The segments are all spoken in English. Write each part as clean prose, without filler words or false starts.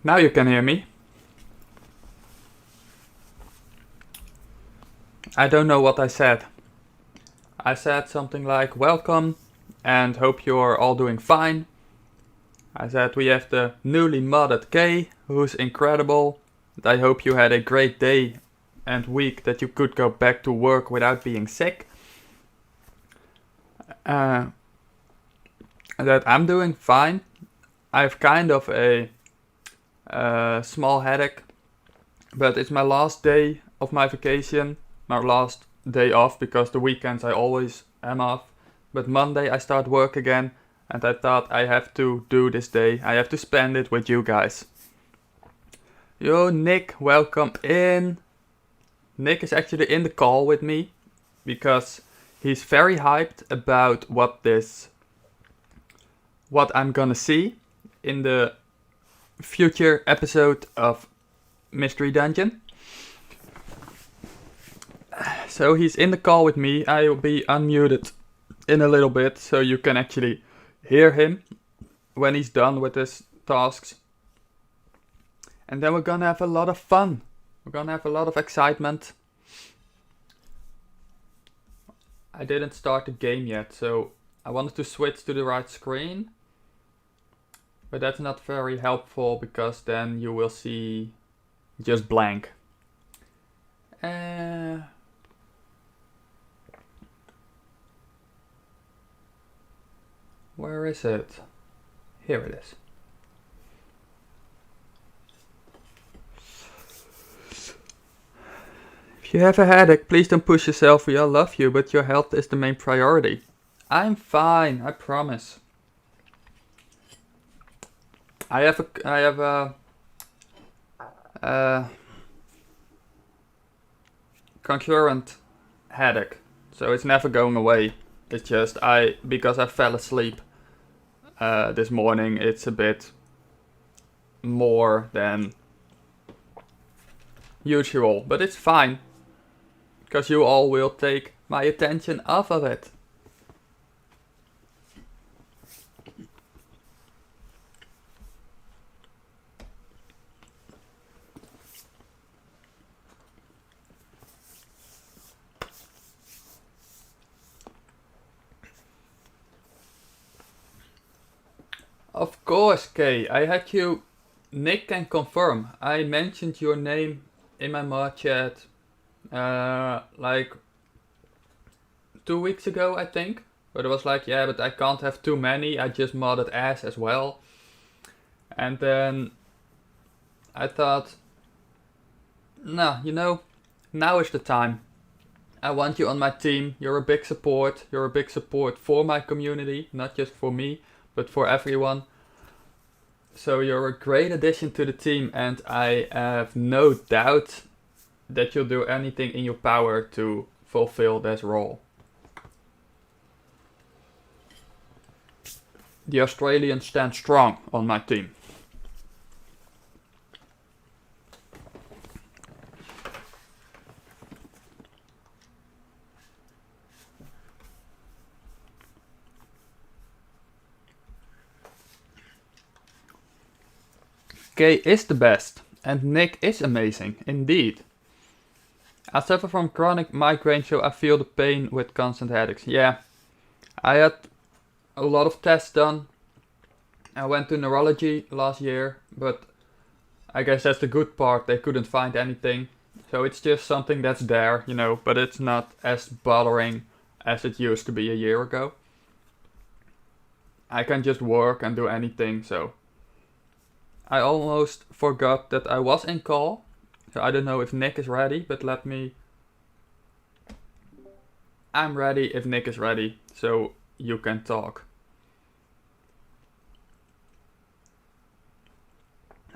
Now you can hear me. I don't know what I said. I said something like welcome and hope you're all doing fine. I said we have the newly modded K, who's incredible. I hope you had a great day and week, that you could go back to work without being sick. That I'm doing fine. I have kind of a small headache, but it's my last day of my vacation, my last day off, because the weekends I always am off. But Monday I start work again, and I thought I have to do this day. I have to spend it with you guys. Yo, Nick, welcome in. Nick is actually in the call with me because he's very hyped about what I'm gonna see in the future episode of Mystery Dungeon. So he's in the call with me. I will be unmuted in a little bit so you can actually hear him when he's done with his tasks. And then we're gonna have a lot of fun. We're gonna have a lot of excitement. I didn't start the game yet, so I wanted to switch to the right screen. But that's not very helpful because then you will see just blank. Where is it? Here it is. If you have a headache, please don't push yourself. We all love you, but your health is the main priority. I'm fine, I promise. I have a concurrent headache, so it's never going away. It's just because I fell asleep this morning, it's a bit more than usual, but it's fine, because you all will take my attention off of it. Of course, Kay. I had you. Nick can confirm. I mentioned your name in my mod chat like 2 weeks ago, I think. But it was like, yeah, but I can't have too many. I just modded as well. And then I thought, nah, now is the time. I want you on my team. You're a big support. You're a big support for my community, not just for me, but for everyone. So you're a great addition to the team, and I have no doubt that you'll do anything in your power to fulfill this role. The Australians stand strong on my team. Kay is the best, and Nick is amazing, indeed. I suffer from chronic migraine, so I feel the pain with constant headaches. Yeah, I had a lot of tests done. I went to neurology last year, but I guess that's the good part, they couldn't find anything. So it's just something that's there, but it's not as bothering as it used to be a year ago. I can just work and do anything, so I almost forgot that I was in call. So I don't know if Nick is ready, but I'm ready if Nick is ready, so you can talk.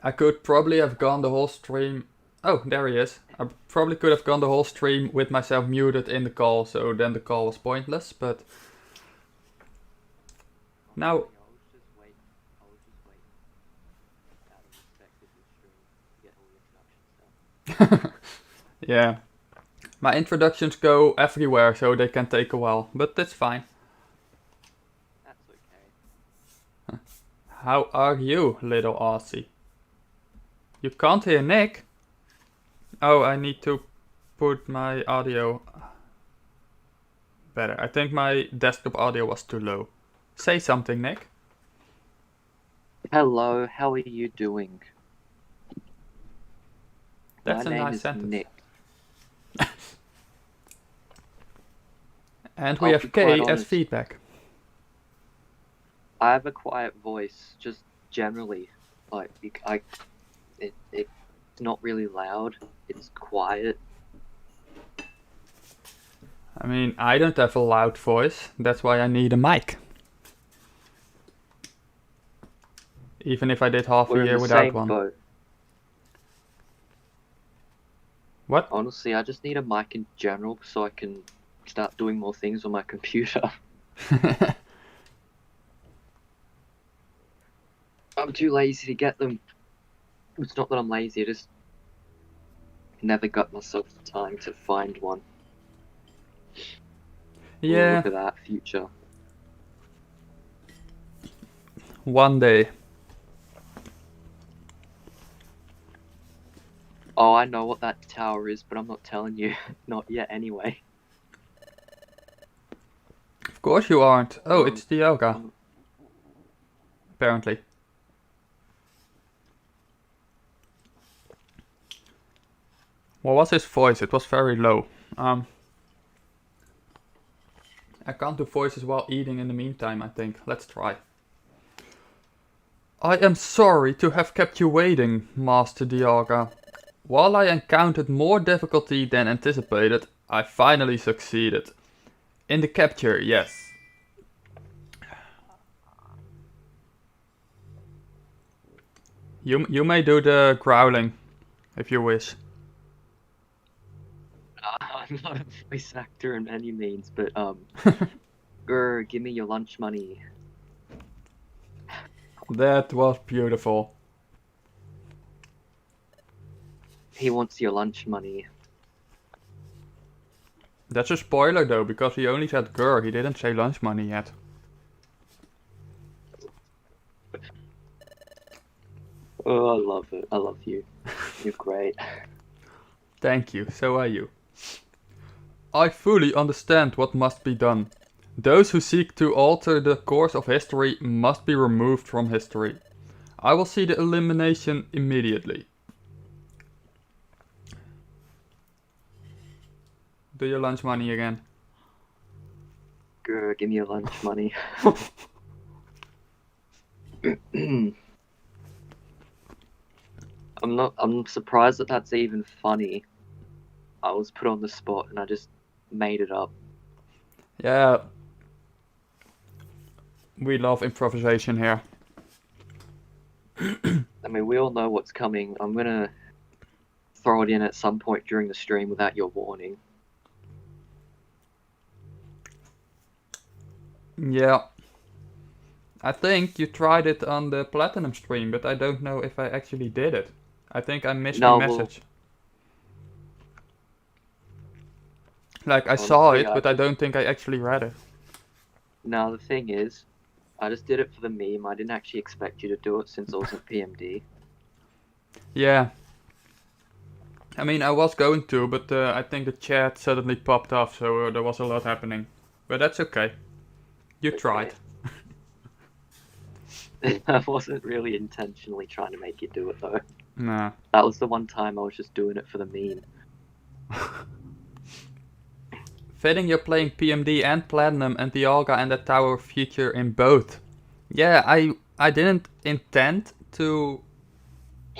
I could probably have gone the whole stream. Oh, there he is. I probably could have gone the whole stream with myself muted in the call, so then the call was pointless, but now. Yeah, my introductions go everywhere, so they can take a while, but that's fine. That's okay. How are you, little Aussie? You can't hear Nick? Oh, I need to put my audio better. I think my desktop audio was too low. Say something, Nick. Hello, how are you doing? That's My a name nice is sentence. Nick. And we I'll have be Kay quite as honest. feedback. I have a quiet voice, just generally. Like, it's not really loud. It's quiet. I mean, I don't have a loud voice. That's why I need a mic. Even if I did half We're a in year the without same one. boat. What? Honestly, I just need a mic in general so I can start doing more things on my computer. I'm too lazy to get them. It's not that I'm lazy, I just never got myself the time to find one. Ooh, Yeah, look at that future. one day. Oh, I know what that tower is, but I'm not telling you. Not yet, anyway. Of course you aren't. Oh, it's the yoga. Um, Apparently. What was his voice? It was very low. I can't do voices while eating in the meantime, I think. Let's try. I am sorry to have kept you waiting, Master Dialga. While I encountered more difficulty than anticipated, I finally succeeded. In the capture, yes. You may do the growling, if you wish. I'm not a voice actor in any means, but grr, give me your lunch money. That was beautiful. He wants your lunch money. That's a spoiler though, because he only said grr, he didn't say lunch money yet. Oh, I love it. I love you. You're great. Thank you, so are you. I fully understand what must be done. Those who seek to alter the course of history must be removed from history. I will see the elimination immediately. Do your lunch money again. Grr, give me your lunch money. I'm surprised that that's even funny. I was put on the spot and I just made it up. Yeah. We love improvisation here. I mean, we all know what's coming. I'm gonna throw it in at some point during the stream without your warning. Yeah. I think you tried it on the Platinum stream, but I don't know if I actually did it. I think I missed your No, well, message. Like, I saw honestly, it, but I don't think I actually read it. No, the thing is, I just did it for the meme. I didn't actually expect you to do it since I wasn't PMD. Yeah. I mean, I was going to, but I think the chat suddenly popped off, so there was a lot happening. But that's okay. You tried. I wasn't really intentionally trying to make you do it, though. Nah. That was the one time I was just doing it for the meme. Fitting you're playing PMD and Platinum and Dialga and the Tower of Future in both. Yeah, I didn't intend to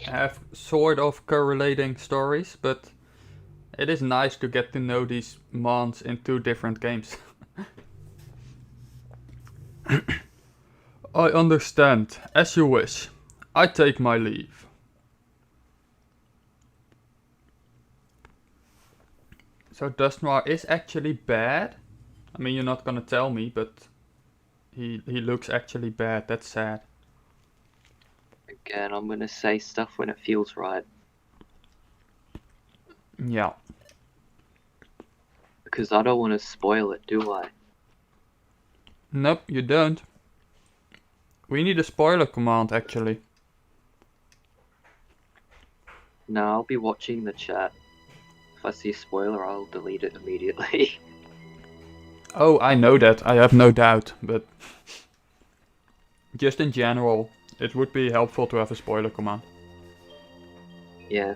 have sort of correlating stories, but it is nice to get to know these mons in two different games. I understand. As you wish. I take my leave. So Dustnoir is actually bad? I mean, you're not gonna tell me, but he looks actually bad. That's sad. Again, I'm gonna say stuff when it feels right. Yeah. Because I don't want to spoil it, do I? Nope, you don't. We need a spoiler command, actually. No, I'll be watching the chat. If I see a spoiler, I'll delete it immediately. Oh, I know that, I have no doubt, but just in general, it would be helpful to have a spoiler command. Yeah,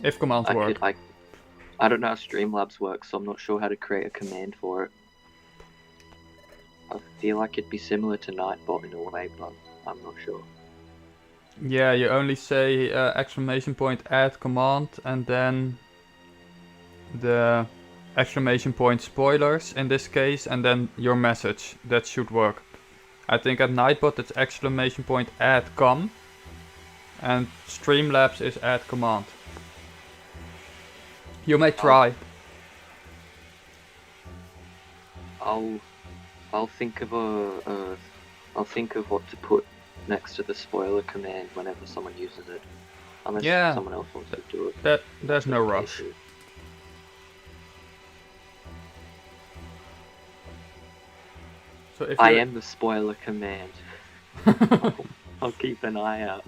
If commands I work. could. I don't know how Streamlabs works, so I'm not sure how to create a command for it. I feel like it'd be similar to Nightbot in a way, but I'm not sure. Yeah, you only say exclamation point add command and then the exclamation point spoilers in this case and then your message. That should work. I think at Nightbot it's exclamation point add com and Streamlabs is add command. You may try. I'll think of I'll think of what to put next to the spoiler command whenever someone uses it. Unless someone else wants to do it. There's no rush. So if I am the spoiler command. I'll keep an eye out.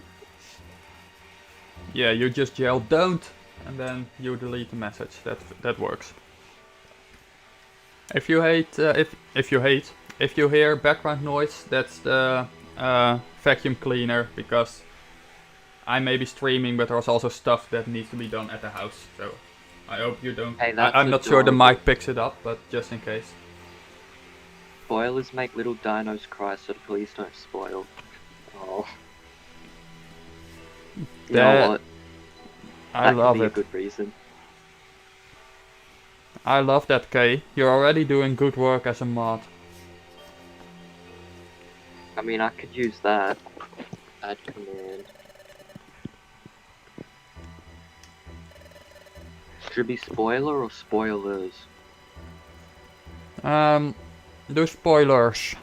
Yeah, you just yell don't and then you delete the message. That works. If you hear background noise, that's the vacuum cleaner, because I may be streaming, but there's also stuff that needs to be done at the house. So I hope you don't. Hey, I'm not sure the mic picks it up, but just in case. Spoilers make little dinos cry, so please don't spoil. Oh. You know what? I love That it. could be a good reason. I love that, Kay. You're already doing good work as a mod. I mean, I could use that. Add command. Should it be spoiler or spoilers? Do spoilers.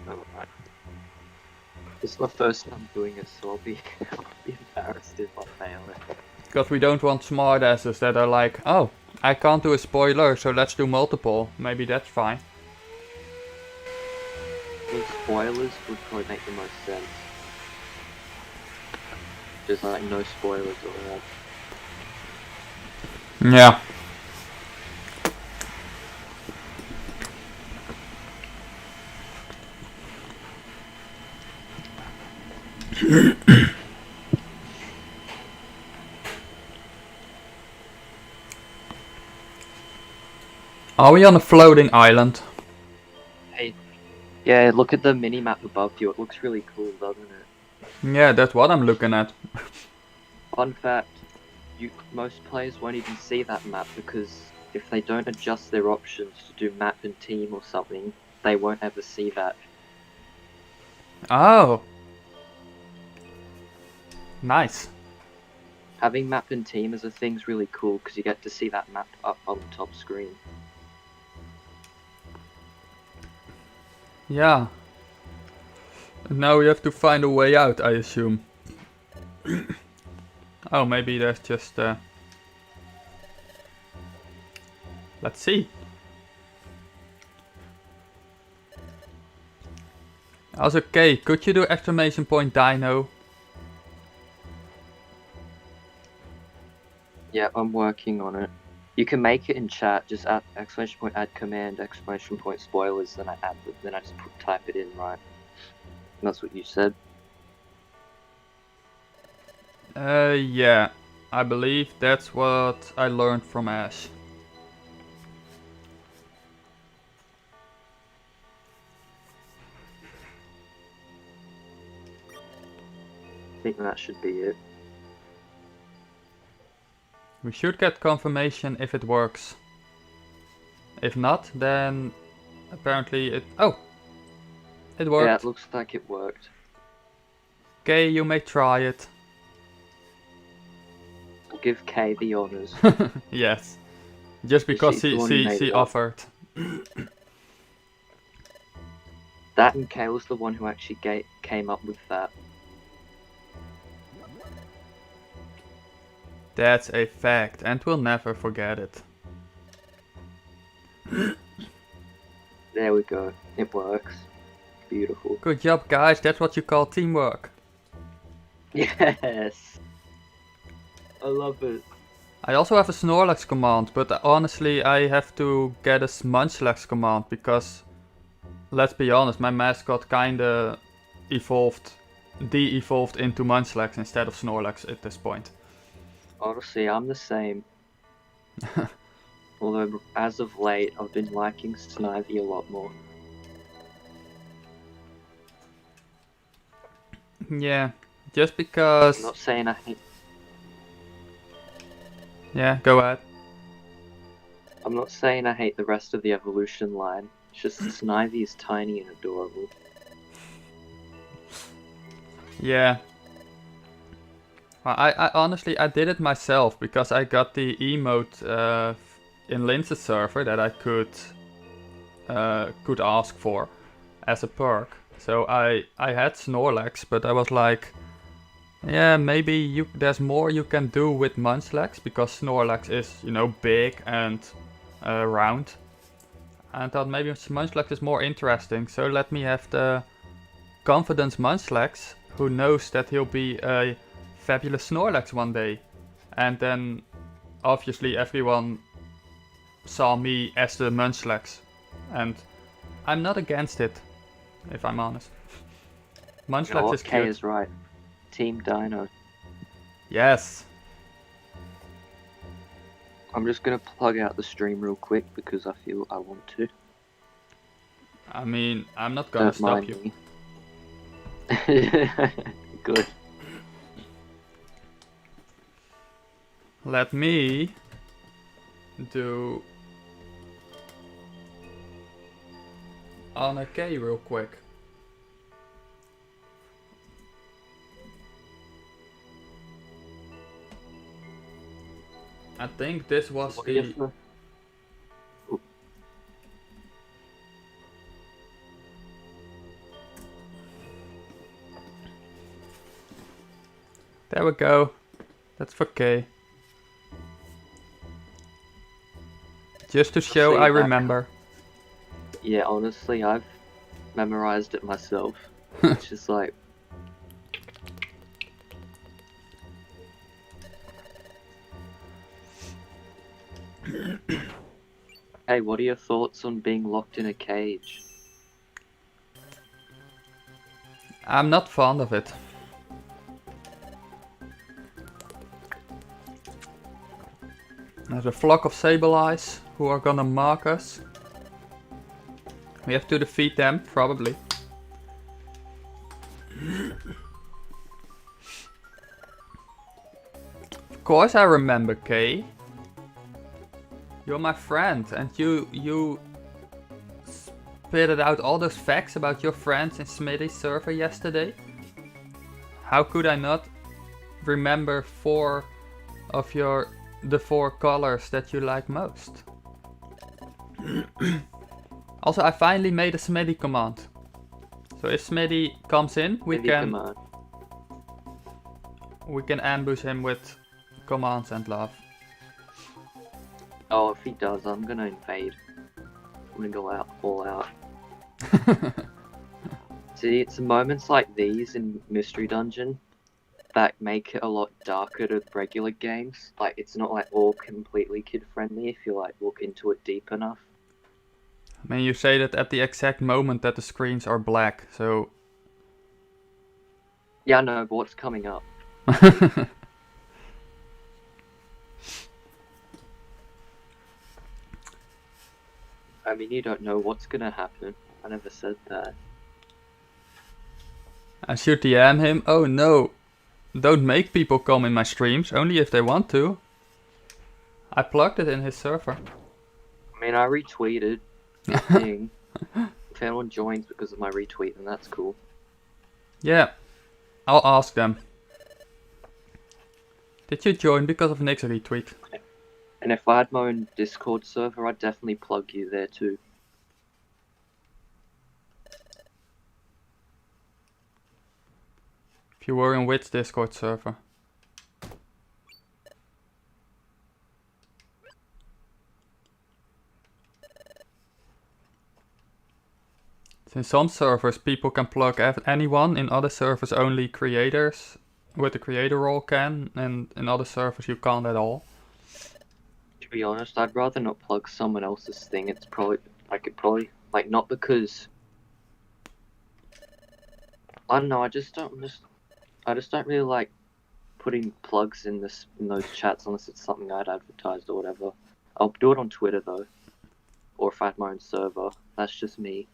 Alright. This is my first time doing it, so I'll be embarrassed if I fail it. Because we don't want smartasses that are like, oh, I can't do a spoiler, so let's do multiple. Maybe that's fine. Well, spoilers would probably make the most sense. Just like no spoilers or that. Yeah. Are we on a floating island? Hey, yeah, look at the mini-map above you, it looks really cool, doesn't it? Yeah, that's what I'm looking at. Fun fact, most players won't even see that map because if they don't adjust their options to do map and team or something, they won't ever see that. Oh. Nice. Having map and team as a thing's really cool because you get to see that map up on the top screen. Yeah. Now we have to find a way out, I assume. Oh, maybe there's just... Let's see. Also, okay, could you do exclamation point dino? Yeah, I'm working on it. You can make it in chat, just add exclamation point add command, exclamation point spoilers, then I just type it in, right? And that's what you said. Yeah. I believe that's what I learned from Ash. I think that should be it. We should get confirmation if it works. If not, then apparently it... Oh! It worked. Yeah, it looks like it worked. Okay, you may try it. I'll give Kay the honors. Yes. Just because she offered. That and Kay was the one who actually came up with that. That's a fact, and we'll never forget it. There we go. It works. Beautiful. Good job, guys. That's what you call teamwork. Yes. I love it. I also have a Snorlax command, but honestly I have to get a Munchlax command because, let's be honest, my mascot kinda de-evolved into Munchlax instead of Snorlax at this point. Honestly, I'm the same. Although, as of late, I've been liking Snivy a lot more. Yeah, just I'm because... not saying I hate. Yeah, go ahead. I'm not saying I hate the rest of the evolution line. It's just Snivy is tiny and adorable. Yeah. Well, I honestly, I did it myself because I got the emote in Lince's server that I could ask for as a perk. So I had Snorlax, but I was like, yeah, maybe there's more you can do with Munchlax because Snorlax is, you know, big and round. And I thought maybe Munchlax is more interesting, so let me have the confidence Munchlax, who knows that he'll be a fabulous Snorlax one day. And then obviously everyone saw me as the Munchlax. And I'm not against it, if I'm honest. Munchlax is K cute. is right. Team Dino. Yes. I'm just gonna plug out the stream real quick because I feel I want to. I mean, I'm not gonna Don't stop mind you. me. Good. Let me do Anna K real quick. I think this was What do you the... feel? There we go. That's for K. Just to show See, I remember. Yeah, honestly, I've memorized it myself. It's just like... Hey, what are your thoughts on being locked in a cage? I'm not fond of it. There's a flock of Sableyes who are gonna mark us. We have to defeat them, probably. Of course I remember, Kay. You're my friend, and you spitted out all those facts about your friends in Smitty's server yesterday. How could I not remember the four colors that you like most? Also, I finally made a Smitty command. So if Smitty comes in, we can ambush him with commands and love. Oh, if he does, I'm gonna invade. I'm gonna go out, all out. See, it's moments like these in Mystery Dungeon that make it a lot darker to regular games. Like, it's not like all completely kid-friendly if you like look into it deep enough. I mean, you say that at the exact moment that the screens are black, so... Yeah, I know, but what's coming up? I mean, you don't know what's gonna happen. I never said that. I should DM him? Oh no! Don't make people come in my streams, only if they want to. I plugged it in his server. I mean, I retweeted the thing. If anyone joins because of my retweet, then that's cool. Yeah, I'll ask them. Did you join because of Nick's retweet? And if I had my own Discord server, I'd definitely plug you there too. If you were in which Discord server? In some servers people can plug anyone, in other servers only creators with the creator role can, and in other servers you can't at all. To be honest, I'd rather not plug someone else's thing. It's probably like not because I don't know. I just don't really like putting plugs in those chats unless it's something I'd advertised or whatever. I'll do it on Twitter though, or if I had my own server. That's just me.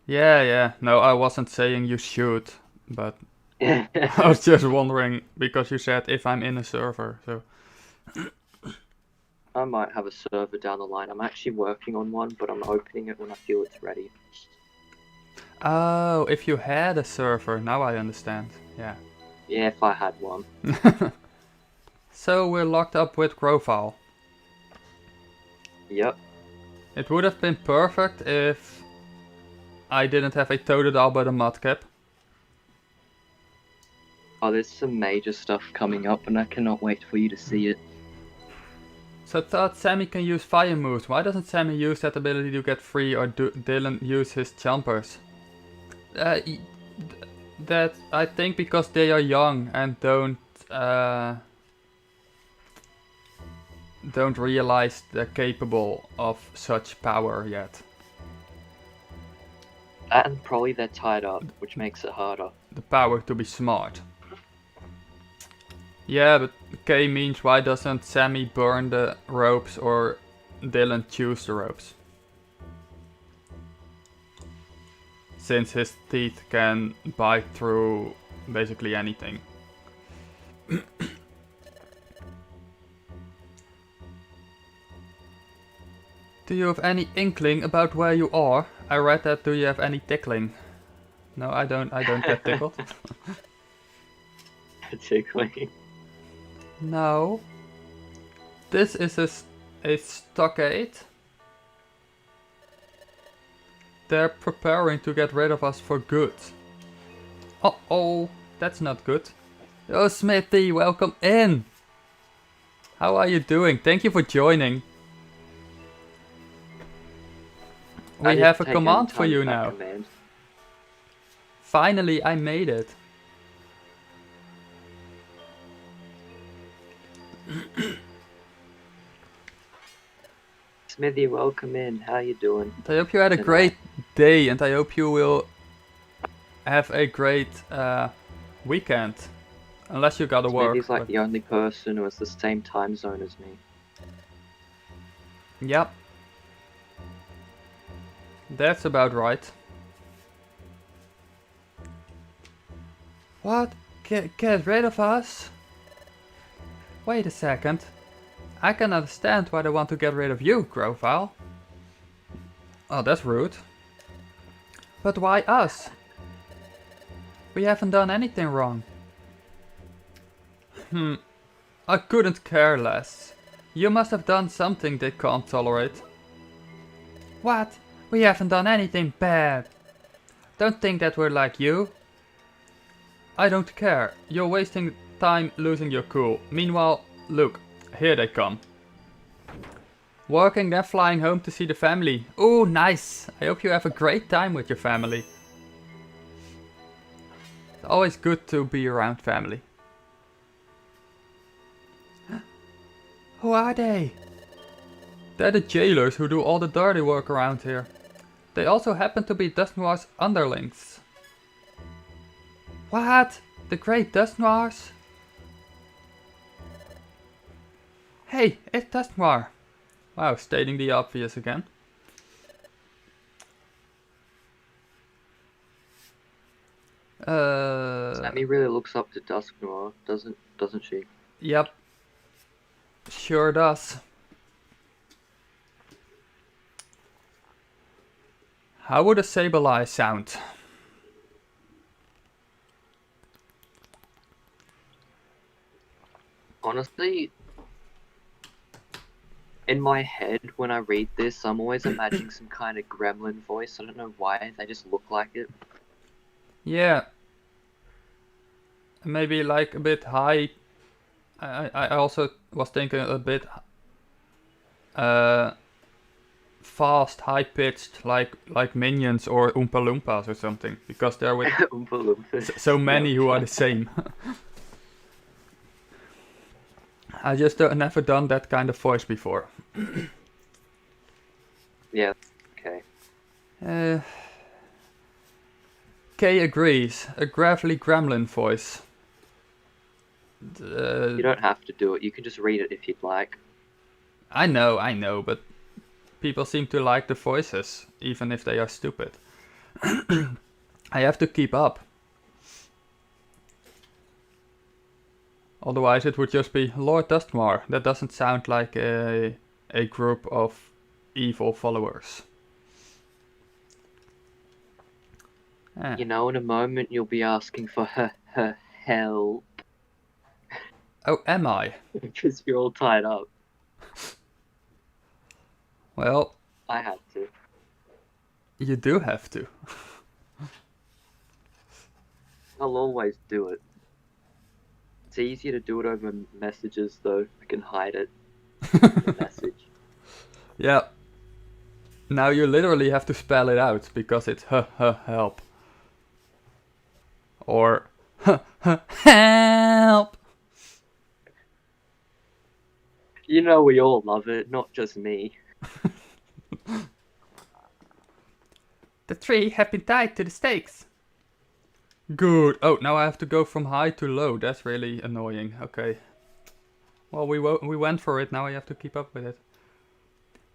Yeah. No, I wasn't saying you should, but I was just wondering because you said if I'm in a server, so. I might have a server down the line. I'm actually working on one, but I'm opening it when I feel it's ready. Oh, if you had a server, now I understand. Yeah. Yeah, if I had one. So we're locked up with Grofile. Yep. It would have been perfect if I didn't have a Totodile but a Mudkip. Oh, there's some major stuff coming up, and I cannot wait for you to see it. So I thought Sammy can use fire moves. Why doesn't Sammy use that ability to get free, or Dylan use his jumpers? That I think because they are young and don't realize they're capable of such power yet. And probably they're tied up, which makes it harder. The power to be smart. Yeah, but K means why doesn't Sammy burn the ropes or Dylan choose the ropes? Since his teeth can bite through basically anything. Do you have any inkling about where you are? I read that. Do you have any tickling? No, I don't get tickled. Tickling. No. This is a stockade. They're preparing to get rid of us for good. Uh-oh, that's not good. Oh, Smithy, welcome in. How are you doing? Thank you for joining. We have a command for you now. Finally, I made it. Smithy, welcome in. How you doing? I hope you had a great day, and I hope you will have a great weekend. Unless you gotta work. Smithy's like the only person who has the same time zone as me. Yep. That's about right. What? Get rid of us? Wait a second. I can understand why they want to get rid of you, Grofile. Oh, that's rude. But why us? We haven't done anything wrong. I couldn't care less. You must have done something they can't tolerate. What? We haven't done anything bad. Don't think that we're like you. I don't care. You're wasting time losing your cool. Meanwhile, look, here they come. Working then flying home to see the family. Ooh, nice. I hope you have a great time with your family. It's always good to be around family. Who are they? They're the jailers who do all the dirty work around here. They also happen to be Dust Noir's underlings. What? The great Dust Noirs? Hey, it's Dust Noir. Wow, stating the obvious again. Sammy really looks up to Dusk Noir, doesn't she? Yep. Sure does. How would a Sableye sound? Honestly, in my head, when I read this, I'm always imagining some kind of gremlin voice. I don't know why, they just look like it. Yeah. Maybe like a bit high. I also was thinking a bit fast, high-pitched, like Minions or Oompa Loompas or something, because they're with Oompa Loompas. so many who are the same. I just never done that kind of voice before. Yeah. Okay. Uh, Kay agrees. A gravelly gremlin voice. You don't have to do it. You can just read it if you'd like. I know, but people seem to like the voices, even if they are stupid. I have to keep up. Otherwise it would just be Lord Dustmar. That doesn't sound like a group of evil followers. You know, in a moment you'll be asking for her help. Oh, am I? Because you're all tied up. Well, I had to. you do have to. I'll always do it. It's easier to do it over messages, though. I can hide it in the message. Yeah. Now you literally have to spell it out because it's help. Or help. You know we all love it, not just me. The three have been tied to the stakes. Good. Oh, now I have to go from high to low. That's really annoying. Okay. Well, we went for it. Now I have to keep up with it.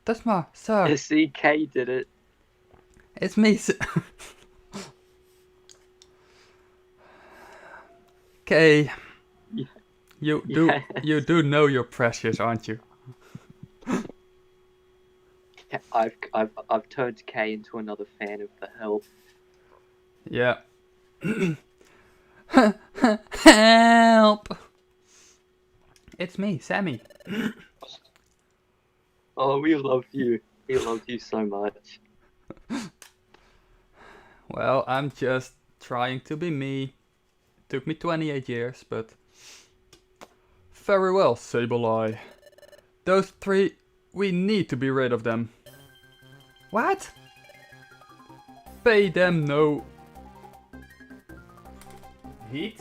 Dustmar, sir. CK did it. It's me. Okay. Yeah. You do know you're precious, aren't you? I've turned Kay into another fan of the help. Yeah. Help! It's me, Sammy. Oh, we love you. We love you so much. Well, I'm just trying to be me. Took me 28 years, but... Very well, Sableye. Those three, we need to be rid of them. What? Pay them no... heat?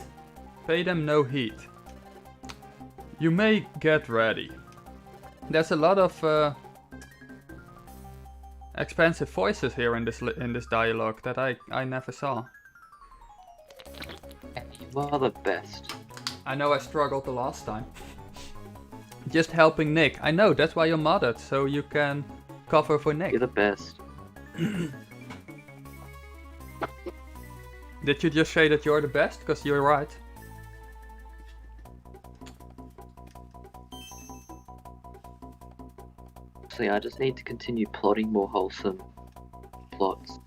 Pay them no heat. You may get ready. There's a lot of expensive voices here in this dialogue that I never saw. You are the best. I know I struggled the last time. Just helping Nick. I know, that's why you're modded, so you can cover for Nick. You're the best. Did you just say that you're the best? Because you're right. So yeah, I just need to continue plotting more wholesome plots.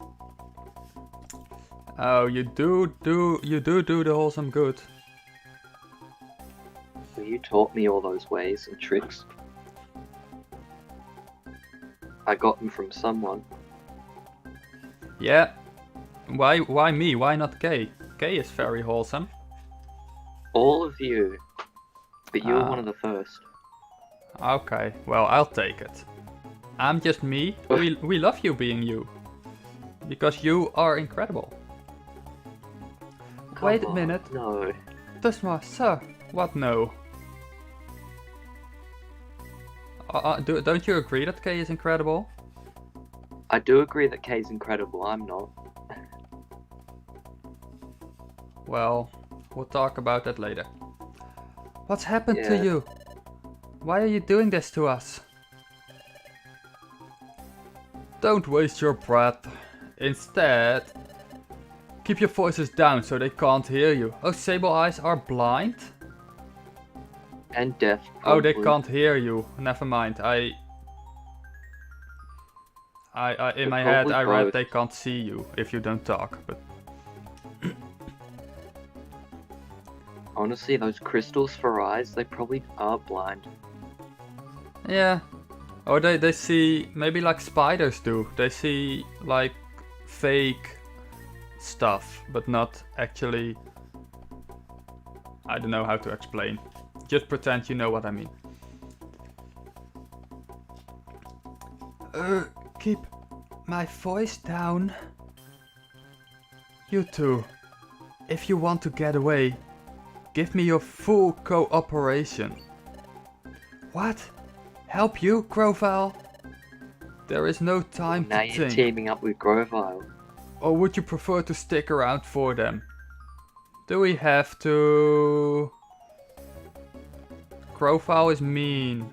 Oh, you do the wholesome good. Well, you taught me all those ways and tricks. I got them from someone. Yeah. Why me? Why not Kay? Kay is very wholesome. All of you. But you were one of the first. Okay, well, I'll take it. I'm just me. We love you being you. Because you are incredible. Come Wait a on, minute. No. Dustmar, sir. What no? Don't you agree that Kay is incredible? I do agree that Kay's incredible. I'm not. Well, we'll talk about that later. What's happened to Yeah. you? Why are you doing this to us? Don't waste your breath. Instead, keep your voices down so they can't hear you. Oh, Sable Eyes are blind? And deaf. Oh, they probably. can't hear you. Never mind. I in They're my head probably I read both. they can't see you if you don't talk, but Honestly, those crystals for eyes, they probably are blind. yeah. Or they see, maybe like spiders do. They see like fake stuff, but not actually. I don't know how to explain. Just pretend you know what I mean. Keep my voice down. You two, if you want to get away, give me your full cooperation. What? Help you, Grovile? There is no time Now to you're think. teaming up with Grovile. Or would you prefer to stick around for them? Do we have to? Grovile is mean.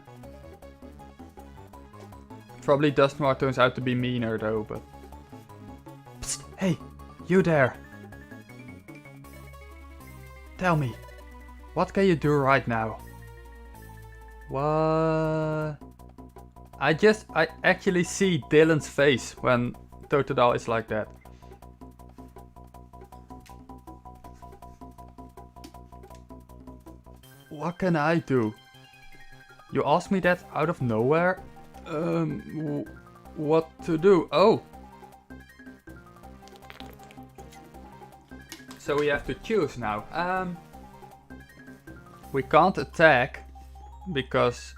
Probably Dustmar turns out to be meaner though, but... Psst, hey, you there. Tell me, what can you do right now? What? I actually see Dylan's face when Totodile is like that. What can I do? You ask me that out of nowhere? What to do? Oh! So we have to choose now. We can't attack because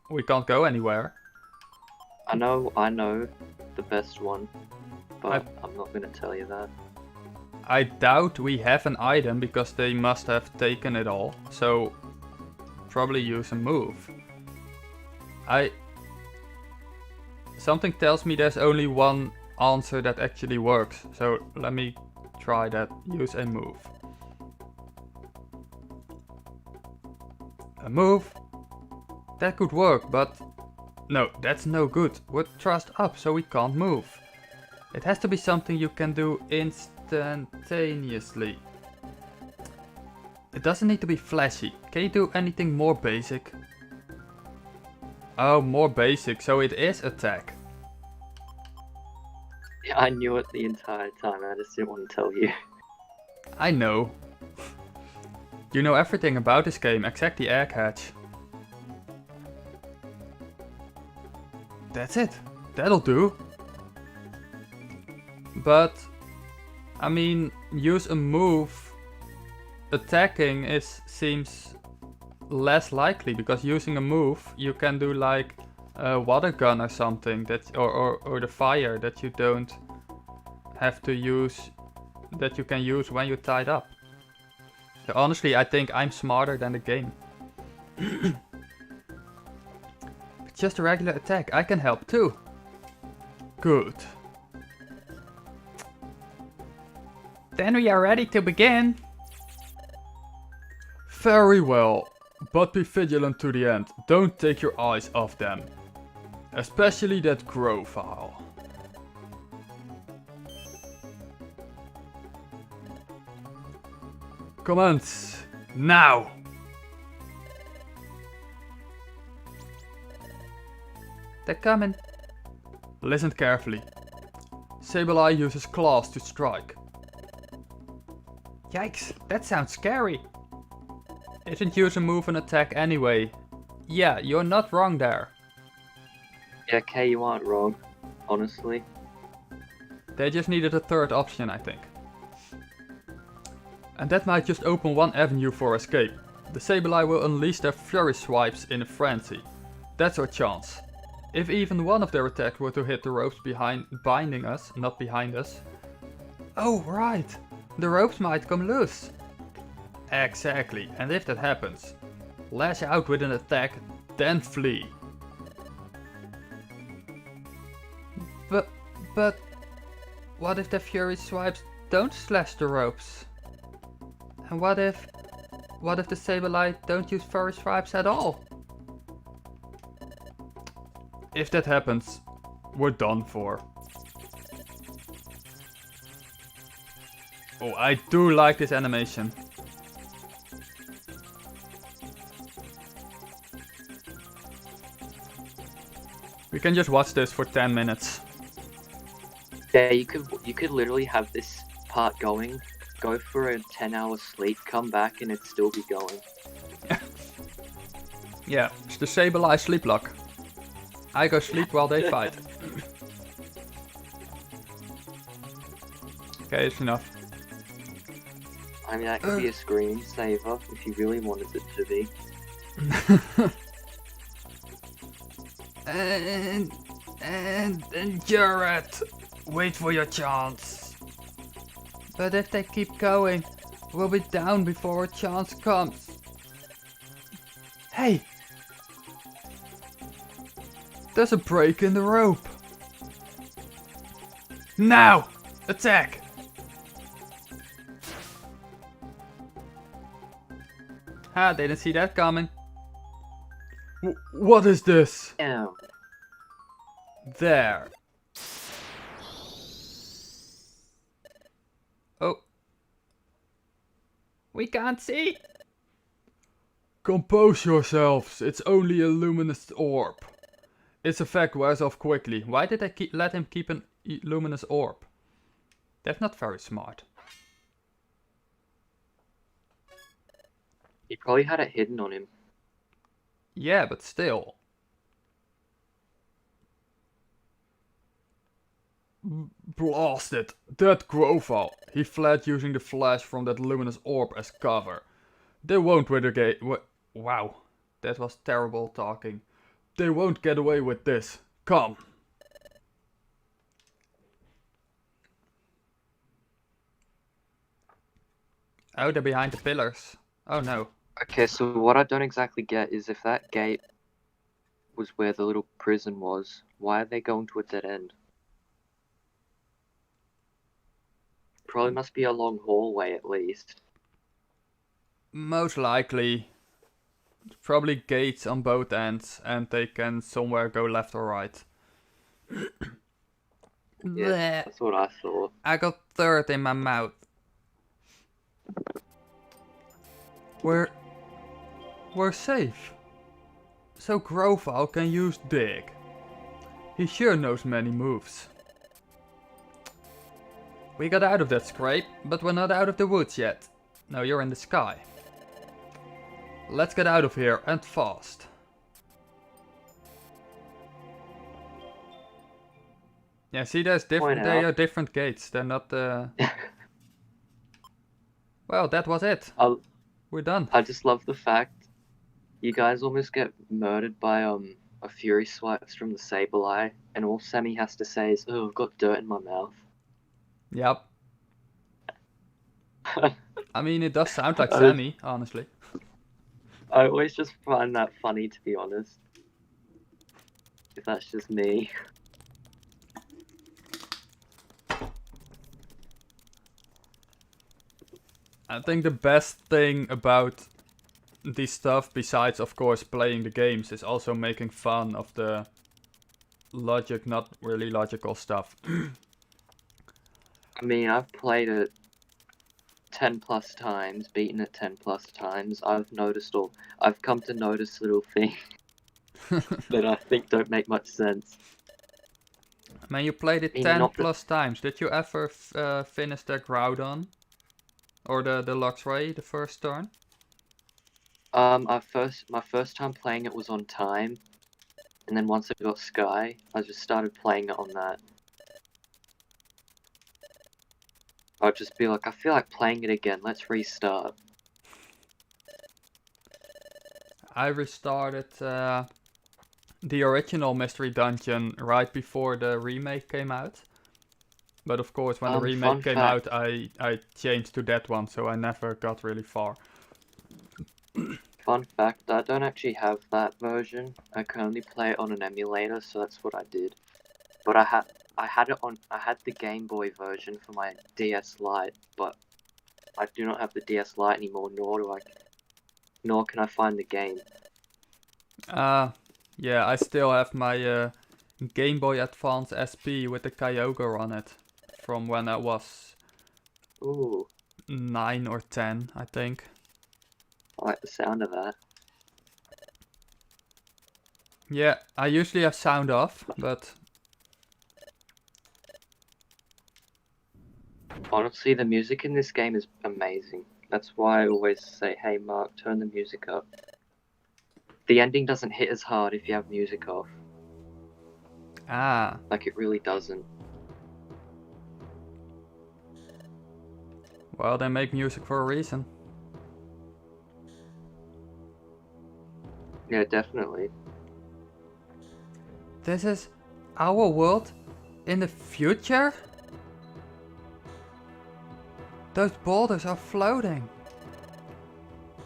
we can't go anywhere. I know the best one, but I'm not gonna tell you that. I doubt we have an item because they must have taken it all. So probably use a move. Something tells me there's only one answer that actually works. So let me try that. Use a move. A move? That could work, but no, that's no good. We're trussed up, so we can't move. It has to be something you can do instantaneously. It doesn't need to be flashy. Can you do anything more basic? Oh, more basic, so it is attack. Yeah, I knew it the entire time, I just didn't want to tell you. I know. You know everything about this game, except the egg hatch. That's it. That'll do. But, I mean, use a move. Attacking seems less likely, because using a move you can do like a water gun or something that or the fire that you don't have to use, that you can use when you're tied up. So honestly, I think I'm smarter than the game. It's just a regular attack. I can help too. Good. Then we are ready to begin. Very well, but be vigilant to the end. Don't take your eyes off them. Especially that Grovile. Commence now! They're coming. Listen carefully. Sableye uses claws to strike. Yikes, that sounds scary. Isn't use a move and attack anyway? Yeah, you're not wrong there. Yeah, Kay, you aren't wrong, honestly. They just needed a third option, I think. And that might just open one avenue for escape. The Sableye will unleash their Fury Swipes in a frenzy. That's our chance. If even one of their attacks were to hit the ropes binding us, not behind us. Oh right, the ropes might come loose. Exactly, and if that happens, lash out with an attack, then flee. But what if the Fury Swipes don't slash the ropes? And what if the Sableye don't use Fury Swipes at all? If that happens, we're done for. Oh, I do like this animation. We can just watch this for 10 minutes. Yeah, you could literally have this part going, go for a 10-hour sleep, come back and it'd still be going. Yeah, it's the Sableye sleep lock. I go sleep while they fight. Okay, it's enough. I mean, that could be a screensaver if you really wanted it to be. And Jared, wait for your chance. But if they keep going, we'll be down before a chance comes. Hey, There's a break in the rope. Now! Attack! Ha, didn't see that coming. What is this? Yeah. There. Oh. We can't see. Compose yourselves. It's only a luminous orb. Its effect wears off quickly. Why did they let him keep an luminous orb? That's not very smart. He probably had it hidden on him. Yeah, but still. Blast it! That Grofal! He fled using the flash from that luminous orb as cover. They won't mitigate. Wow, that was terrible talking. They won't get away with this. Come. Oh, they're behind the pillars. Oh no. Okay, so what I don't exactly get is if that gate was where the little prison was, why are they going to a dead end? Probably must be a long hallway at least. Most likely. Probably gates on both ends and they can somewhere go left or right. Yeah, that's what I thought. I got third in my mouth. We're safe. So Grofal can use dig. He sure knows many moves. We got out of that scrape, but we're not out of the woods yet. No, you're in the sky. Let's get out of here and fast. Yeah, see, there's different. They are different gates. They're not. Well, that was it. We're done. I just love the fact you guys almost get murdered by a Fury swipes from the Sableye, and all Sammy has to say is, "Oh, I've got dirt in my mouth." Yep. I mean, it does sound like Sammy, honestly. I always just find that funny, to be honest. If that's just me. I think the best thing about this stuff, besides of course playing the games, is also making fun of the logic, not really logical stuff. I mean, I've played it 10 plus times, beaten it 10 plus times. I've come to notice little things that I think don't make much sense. Man, you played it 10 plus times. Did you ever finish the Groudon? Or the Luxray, the first turn? My first time playing it was on time, and then once I got Sky, I just started playing it on that. I'd just be like, I feel like playing it again, let's restart. I restarted the original Mystery Dungeon right before the remake came out. But of course, when the remake came out, I changed to that one, so I never got really far. Fun fact, I don't actually have that version. I can only play it on an emulator, so that's what I did. But I had the Game Boy version for my DS Lite, but I do not have the DS Lite anymore, nor can I find the game. Yeah, I still have my Game Boy Advance SP with the Kyogre on it. From when I was 9 or 10, I think. I like the sound of that. Yeah, I usually have sound off, but... Honestly, the music in this game is amazing. That's why I always say, hey Mark, turn the music up. The ending doesn't hit as hard if you have music off. Ah. Like, it really doesn't. Well, they make music for a reason. Yeah, definitely. This is our world in the future? Those boulders are floating.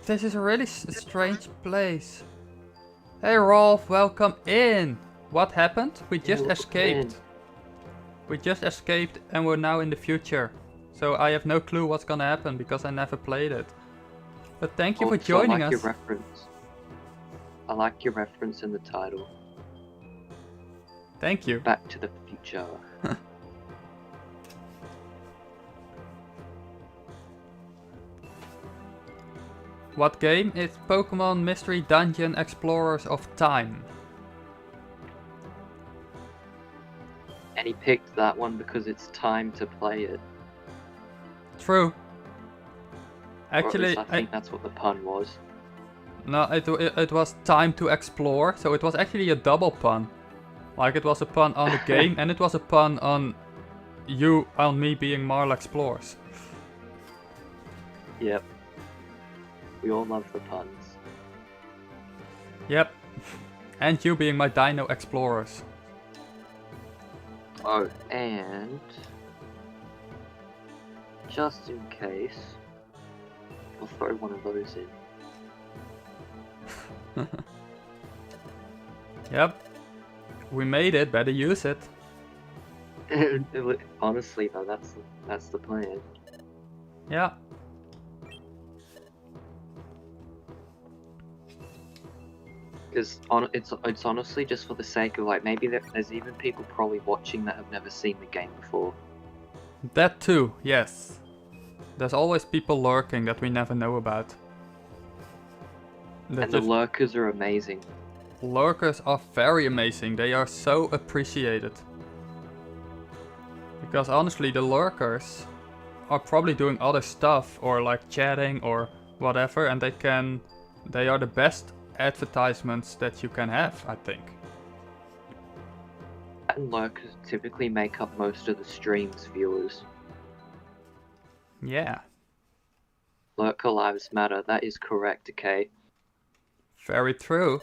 This is a really strange place. Hey Rolf, welcome in. what happened? We just look, escaped. man. We just escaped and we're now in the future. So I have no clue what's gonna happen because I never played it. But thank you for Also, joining I like us. your reference. I like your reference in the title. Thank you. Back to the Future. What game? It's Pokemon Mystery Dungeon Explorers of Time. And he picked that one because it's time to play it. True. Or Actually, at least I think that's what the pun was. no, it was time to explore, so it was actually a double pun. Like it was a pun on the game and it was a pun on me being Marl Explores. Yep. We all love the puns. Yep. And you being my Dino Explorers. Oh, and just in case, I'll throw one of those in. Yep. We made it, better use it. Honestly though, that's the plan. Yeah. Because it's honestly just for the sake of like maybe there's even people probably watching that have never seen the game before. That too, yes. There's always people lurking that we never know about. And the lurkers are amazing. Lurkers are very amazing, they are so appreciated. Because honestly, the lurkers are probably doing other stuff or like chatting or whatever, and they are the best advertisements that you can have, I think. And lurkers typically make up most of the stream's viewers. Yeah. Lurker lives matter, that is correct, okay? Very true.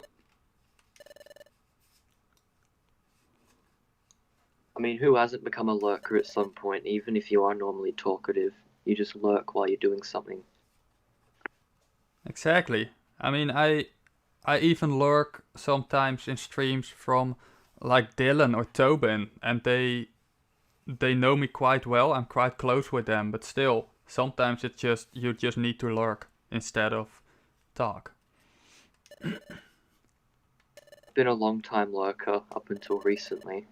I mean, who hasn't become a lurker at some point, even if you are normally talkative? You just lurk while you're doing something. Exactly. I mean, I even lurk sometimes in streams from like Dylan or Tobin, and they know me quite well. I'm quite close with them, but still, sometimes you just need to lurk instead of talk. Been a long time lurker up until recently.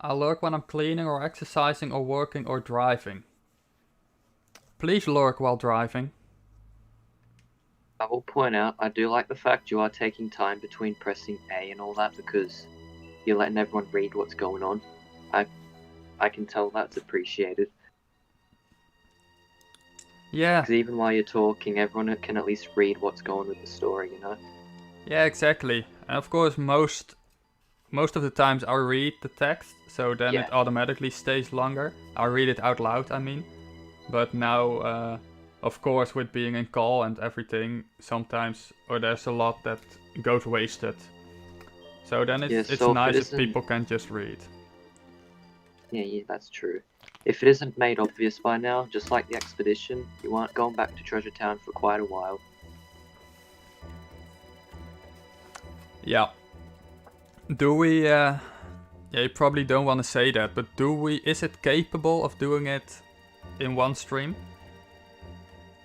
I lurk when I'm cleaning or exercising or working or driving. Please lurk while driving. I will point out, I do like the fact you are taking time between pressing A and all that because you're letting everyone read what's going on. I can tell that's appreciated. Yeah. Because even while you're talking, everyone can at least read what's going on with the story, you know? Yeah, exactly. And of course, most of the times I read the text, so then it automatically stays longer. I read it out loud, I mean. But now, of course, with being in call and everything, sometimes, or there's a lot that goes wasted. So then it's nice if people can just read. Yeah, that's true. If it isn't made obvious by now, just like the expedition, you aren't going back to Treasure Town for quite a while. Yeah. Do we, yeah, you probably don't want to say that, but is it capable of doing it in one stream?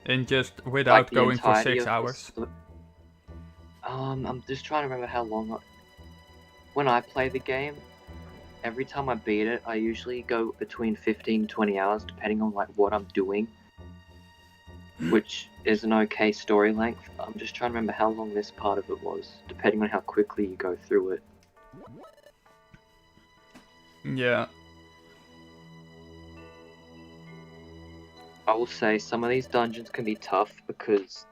In just, without going for 6 hours? I'm just trying to remember how long when I play the game, every time I beat it, I usually go between 15 and 20 hours, depending on like what I'm doing. Which is an okay story length. I'm just trying to remember how long this part of it was, depending on how quickly you go through it. Yeah. I will say some of these dungeons can be tough because...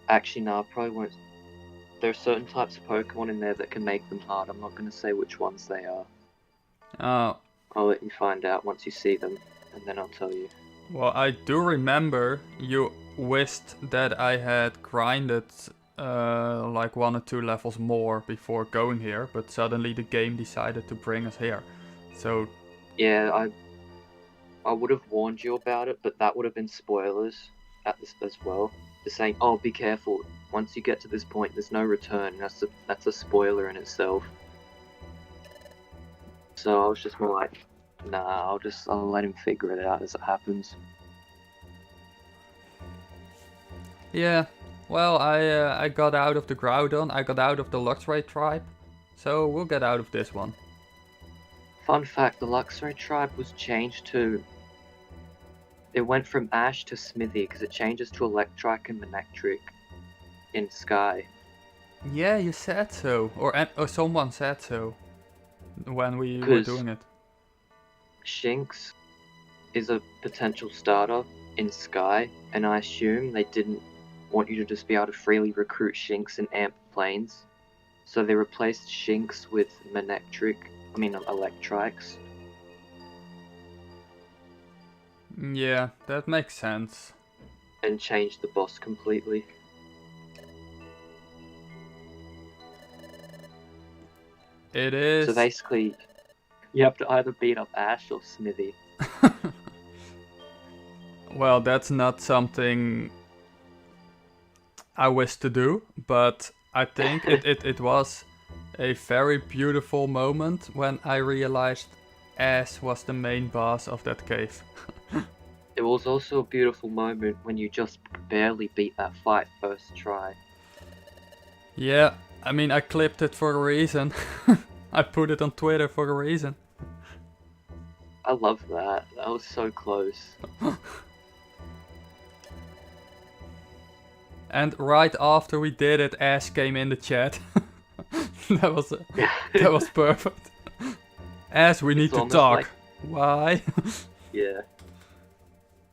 Actually, no, I probably won't. There are certain types of Pokemon in there that can make them hard. I'm not going to say which ones they are. I'll let you find out once you see them, and then I'll tell you. Well, I do remember you wished that I had grinded like 1 or 2 levels more before going here, but suddenly the game decided to bring us here. So yeah, I would have warned you about it, but that would have been spoilers at this as well. Just saying, oh, be careful. Once you get to this point, there's no return. That's a spoiler in itself. So I was just more like, nah, I'll let him figure it out as it happens. Yeah, well, I got out of the Groudon, I got out of the Luxray tribe, so we'll get out of this one. Fun fact, the Luxray tribe was changed to... It went from Ash to Smithy, because it changes to Electrike and Manectric in Sky. Yeah, you said so, or someone said so, when we were 'Cause doing it. Shinx is a potential starter in Sky, and I assume they didn't want you to just be able to freely recruit Shinx in Amp Plains. So they replaced Shinx with Electrikes. Yeah, that makes sense. And changed the boss completely. It is... So basically, you have to either beat up Ash or Smithy. Well, that's not something I wish to do, but I think it was a very beautiful moment when I realized Ash was the main boss of that cave. It was also a beautiful moment when you just barely beat that fight first try. Yeah, I mean, I clipped it for a reason. I put it on Twitter for a reason. I love that. That was so close. And right after we did it, Ash came in the chat. that was perfect. Ash, we need to talk. Like... Why? Yeah.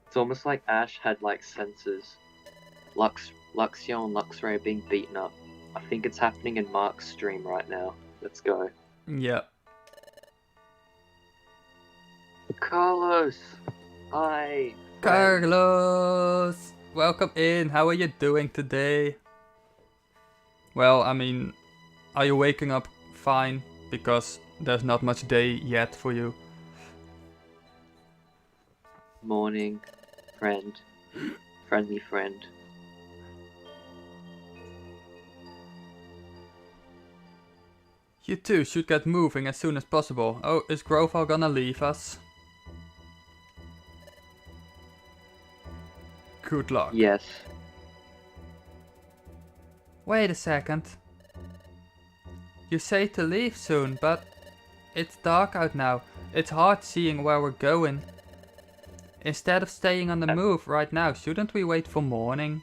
It's almost like Ash had like senses. Luxio and Luxray are being beaten up. I think it's happening in Mark's stream right now. Let's go. Yeah. Carlos! Hi! Carlos! Welcome in. How are you doing today? Well, I mean, are you waking up fine? Because there's not much day yet for you. Morning, friend. Friendly friend. You two should get moving as soon as possible. Oh, is Groval gonna leave us? Good luck. Yes. Wait a second. You say to leave soon, but it's dark out now. It's hard seeing where we're going. Instead of staying on the move right now, shouldn't we wait for morning?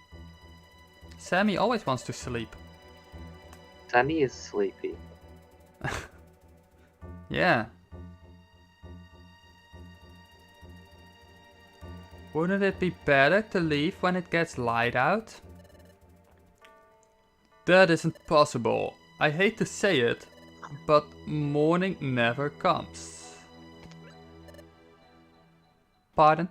Sammy always wants to sleep. Sammy is sleepy. Yeah. Wouldn't it be better to leave when it gets light out? That isn't possible. I hate to say it, but morning never comes. Pardon?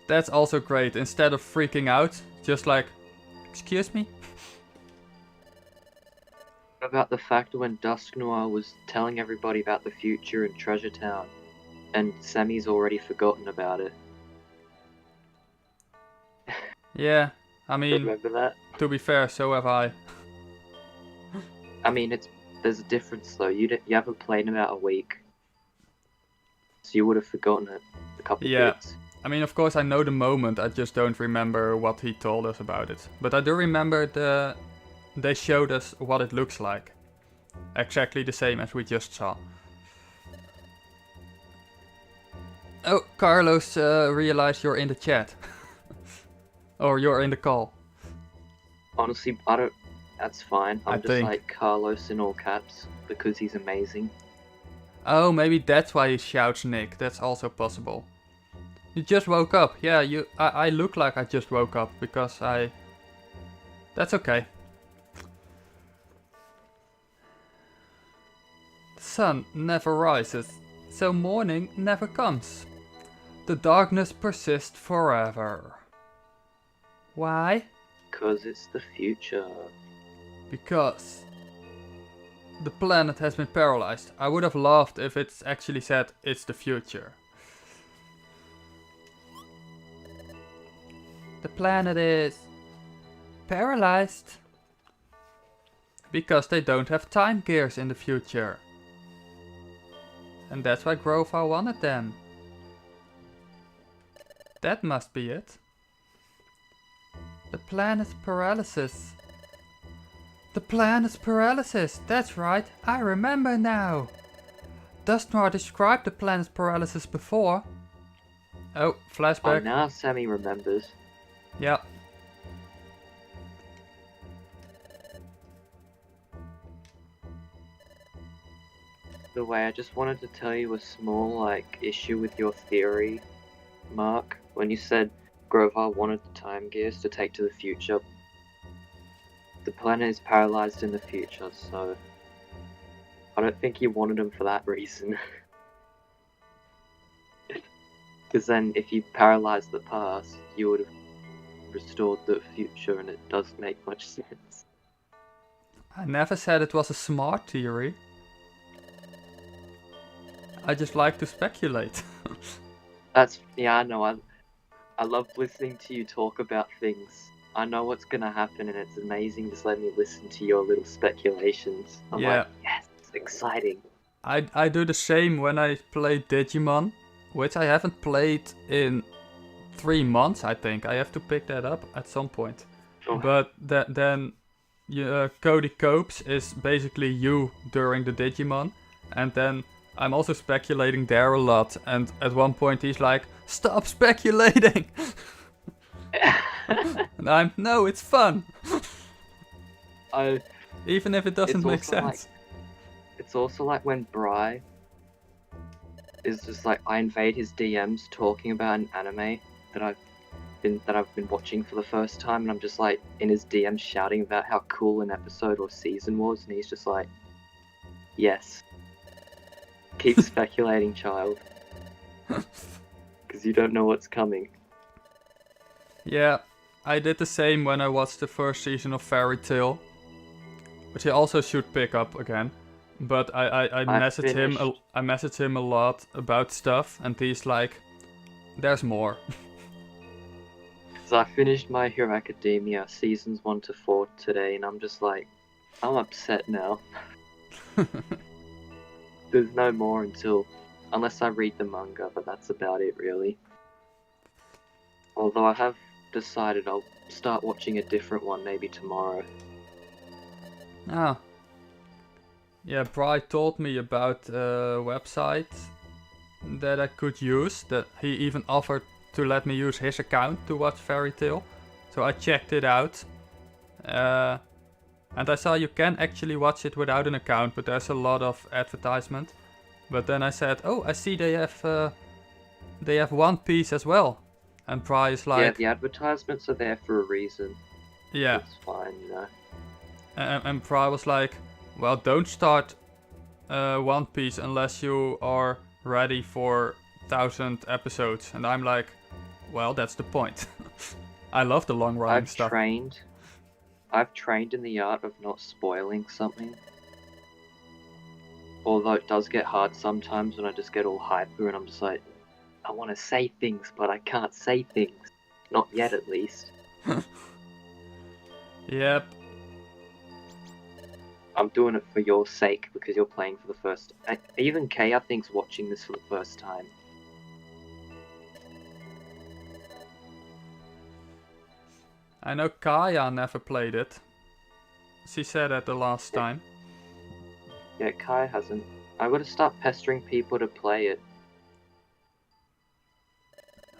That's also great. Instead of freaking out, just like, excuse me? What about the fact when Dusk Noir was telling everybody about the future in Treasure Town, and Sammy's already forgotten about it? Yeah, I mean, remember that? To be fair, so have I. I mean, there's a difference though. You haven't played in about a week, so you would have forgotten it a couple bits. I mean, of course I know the moment, I just don't remember what he told us about it. But I do remember they showed us what it looks like. Exactly the same as we just saw. Oh, Carlos realized you're in the chat. Or you're in the call. Honestly, that's fine. I'm just like Carlos in all caps because he's amazing. Oh, maybe that's why he shouts Nick. That's also possible. You just woke up. Yeah, I look like I just woke up because that's okay. The sun never rises, so morning never comes. The darkness persists forever. Why? Because it's the future. Because the planet has been paralyzed. I would have laughed if it's actually said it's the future. The planet is paralyzed because they don't have time gears in the future. And that's why Grover wanted them. That must be it. The planet's paralysis. The planet's paralysis, that's right, I remember now. Dustmar described the planet's paralysis before. Oh, flashback. Oh, now Sammy remembers. Yeah. The way I just wanted to tell you a small, issue with your theory, Mark. When you said Grover wanted the time gears to take to the future. The planet is paralyzed in the future, so I don't think you wanted them for that reason. Because then if you paralyzed the past, you would have restored the future, and it doesn't make much sense. I never said it was a smart theory. I just like to speculate. I know, I love listening to you talk about things. I know what's gonna happen, and it's amazing. Just let me listen to your little speculations. I'm Yeah. like, yes, it's exciting. I do the same when I play Digimon, which I haven't played in 3 months, I think. I have to pick that up at some point. Oh. But then Cody Copes is basically you during the Digimon, and then I'm also speculating there a lot, and at one point he's like, "Stop speculating!" And no, it's fun. Even if it doesn't make sense. It's also like when Bri is just like, I invade his DMs talking about an anime that I've been watching for the first time, and I'm just like in his DMs shouting about how cool an episode or season was, and he's just like, yes. Keep speculating, child. Because you don't know what's coming. Yeah, I did the same when I watched the first season of Fairy Tail, which I also should pick up again. But I messaged him a lot about stuff, and he's like, "There's more." So I finished My Hero Academia seasons 1 to 4 today, and I'm just like, I'm upset now. There's no more unless I read the manga, but that's about it really. Although I have decided I'll start watching a different one maybe tomorrow. Ah. Yeah, Bri told me about a website that I could use, that he even offered to let me use his account to watch Fairy Tail. So I checked it out. And I saw you can actually watch it without an account, but there's a lot of advertisement. But then I said, oh, I see they have One Piece as well. And Bri is like... Yeah, the advertisements are there for a reason. Yeah. It's fine, you know. And Bri was like, well, don't start One Piece unless you are ready for 1,000 episodes. And I'm like, well, that's the point. I love the long running stuff. I've trained in the art of not spoiling something. Although it does get hard sometimes when I just get all hyper and I'm just like, I want to say things, but I can't say things. Not yet, at least. Yep. I'm doing it for your sake because you're playing for the first... Even Kay, I think's watching this for the first time. I know Kaya never played it. She said that the last time. Yeah, Kai hasn't. I gotta start pestering people to play it.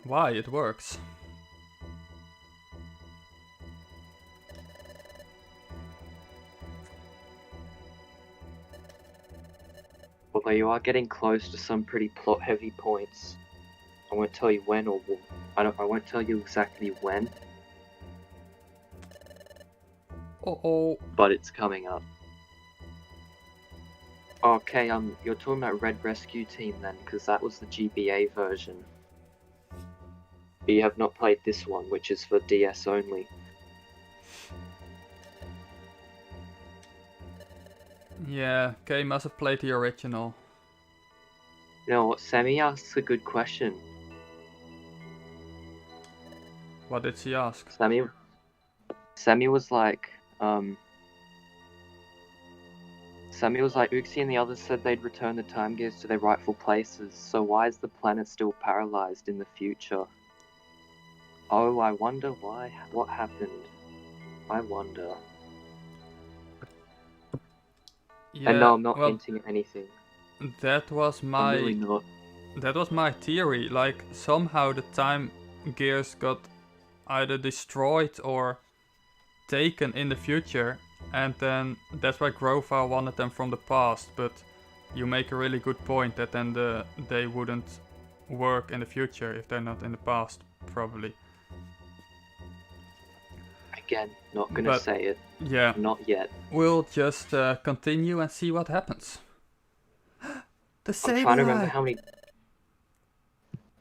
Why? It works. Although you are getting close to some pretty plot-heavy points. I won't tell you when or I won't tell you exactly when. Uh-oh. But it's coming up. Okay, you're talking about Red Rescue Team then, because that was the GBA version. But you have not played this one, which is for DS only. Yeah, Kay must have played the original. You know what? Sammy asks a good question. What did she ask? Sammy was like, Uxie and the others said they'd return the time gears to their rightful places, so why is the planet still paralyzed in the future? Oh, I wonder why. What happened? I wonder. Yeah, And no, I'm not well, hinting at anything. that was I'm really my not. that was my theory. Like somehow the time gears got either destroyed or taken in the future, and then that's why Grofar wanted them from the past. But you make a really good point that then they wouldn't work in the future if they're not in the past, probably. Again, not gonna say it. Yeah. Not yet. We'll just continue and see what happens. The I'm trying to remember how many.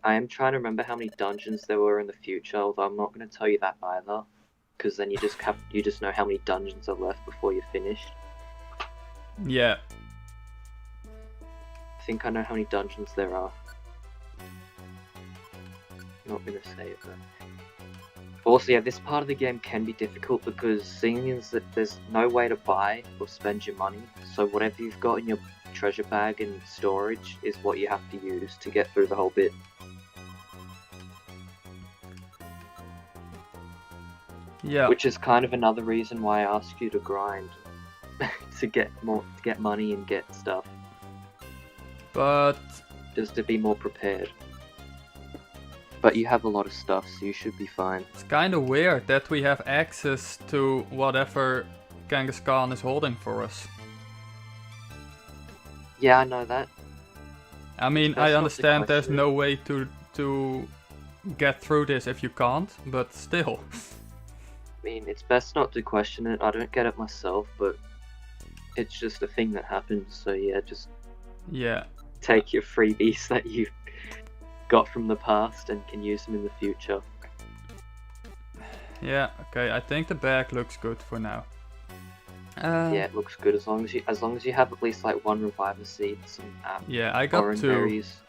I am trying to remember how many dungeons there were in the future, although I'm not going to tell you that either, because then you just know how many dungeons are left before you're finished. Yeah. I think I know how many dungeons there are. Not going to say it though. Also, yeah, this part of the game can be difficult because seeing is that there's no way to buy or spend your money, so whatever you've got in your treasure bag and storage is what you have to use to get through the whole bit. Yeah. Which is kind of another reason why I ask you to grind to get money and get stuff. But just to be more prepared. But you have a lot of stuff, so you should be fine. It's kind of weird that we have access to whatever Genghis Khan is holding for us. Yeah, I know that. I mean, That's I not understand the there's question. no way to get through this if you can't, but still. I mean, it's best not to question it. I don't get it myself, but it's just a thing that happens. So yeah, just take your freebies that you got from the past and can use them in the future. Yeah, okay, I think the bag looks good for now. Yeah, it looks good as long as you have at least like one reviver seed, some yeah, I got orange two. berries.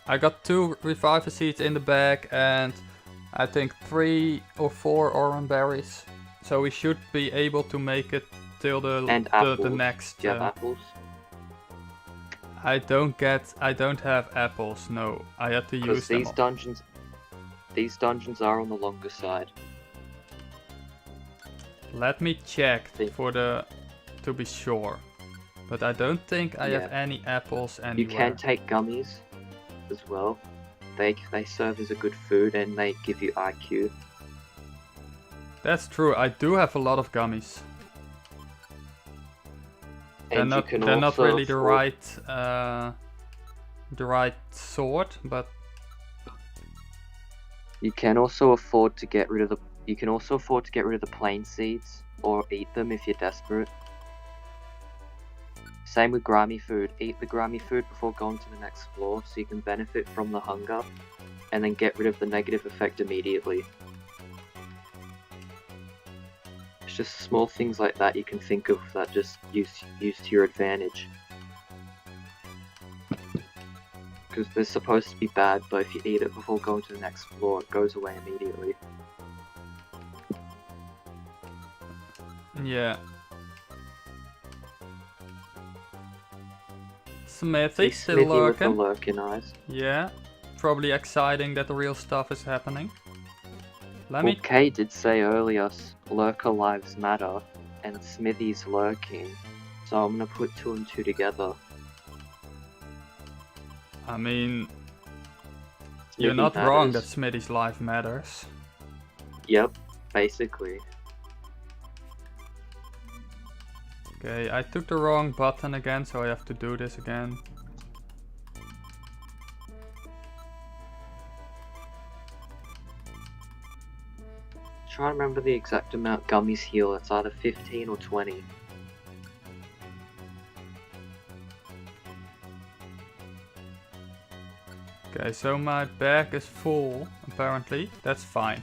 I got 2 reviver seeds in the bag and I think 3 or 4 orange berries. So we should be able to make it till the next. Do you have apples? I don't have apples. No, I had to use them. These dungeons are on the longer side. Let me check to be sure. But I don't think I have any apples anywhere. You can take gummies as well. They serve as a good food and they give you IQ. That's true. I do have a lot of gummies. And they're not really the right sort, but you can also afford to get rid of the plain seeds or eat them if you're desperate. Same with grimy food. Eat the grimy food before going to the next floor so you can benefit from the hunger and then get rid of the negative effect immediately. It's just small things like that you can think of that just use to your advantage. Because they're supposed to be bad, but if you eat it before going to the next floor, it goes away immediately. Yeah. Smithy's still lurking. With the lurking eyes. Yeah. Probably exciting that the real stuff is happening. Kay did say earlier, lurker lives matter, and Smithy's lurking, so I'm gonna put 2 and 2 together. I mean, Smithy you're not matters. wrong that Smithy's life matters. Yep, basically. Okay, I took the wrong button again, so I have to do this again. Try to remember the exact amount gummies heal. It's either 15 or 20. Okay, so my bag is full, apparently. That's fine.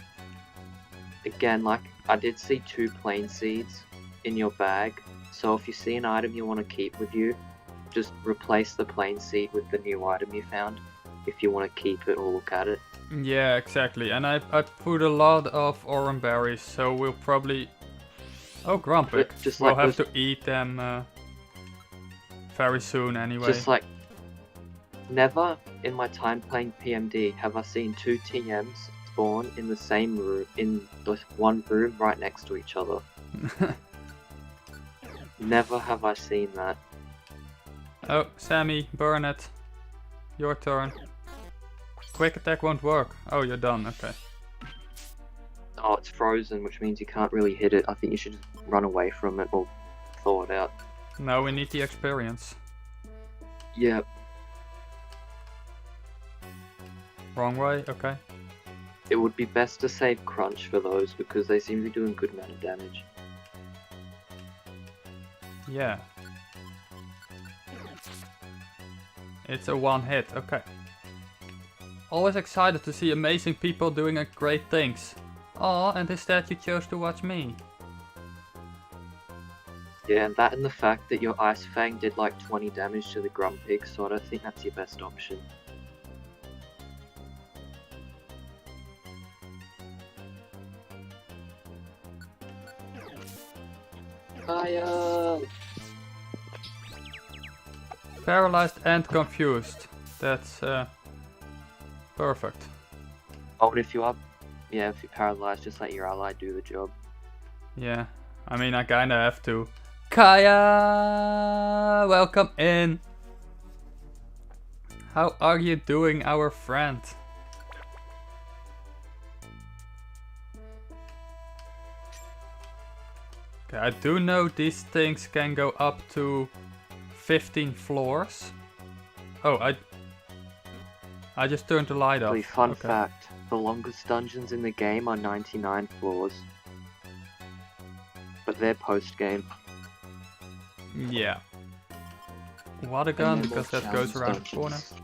Again, like, I did see 2 plain seeds in your bag, So if you see an item you want to keep with you, just replace the plain seed with the new item you found. If you want to keep it or look at it. Yeah, exactly. And I put a lot of orange berries, so we'll probably... Oh, Grumpig. But just We'll like have those- to eat them very soon anyway. Just like, never in my time playing PMD have I seen 2 TMs spawn in the same room, in the one room right next to each other. Never have I seen that. Oh, Sammy, burn it. Your turn. Quick attack won't work. Oh, you're done, okay. Oh, it's frozen, which means you can't really hit it. I think you should just run away from it or thaw it out. Now we need the experience. Yeah, Wrong way, okay. it would be best to save Crunch for those because they seem to be doing good amount of damage. Yeah. It's a one hit, okay. Always excited to see amazing people doing great things. Aw, and instead you chose to watch me. Yeah, and that and the fact that your Ice Fang did like 20 damage to the Grumpig, so I don't think that's your best option. Paralyzed and confused. That's perfect. Oh, and if you're paralyzed, just let your ally do the job. Yeah, I mean I kinda have to. Kaya, welcome in. How are you doing, our friend? Okay, I do know these things can go up to 15 floors. Oh, I just turned the light off. Actually, fun Okay. fact, the longest dungeons in the game are 99 floors. But they're post-game. Yeah. Water gun, And they're because more that goes challenge around the corner. dungeons.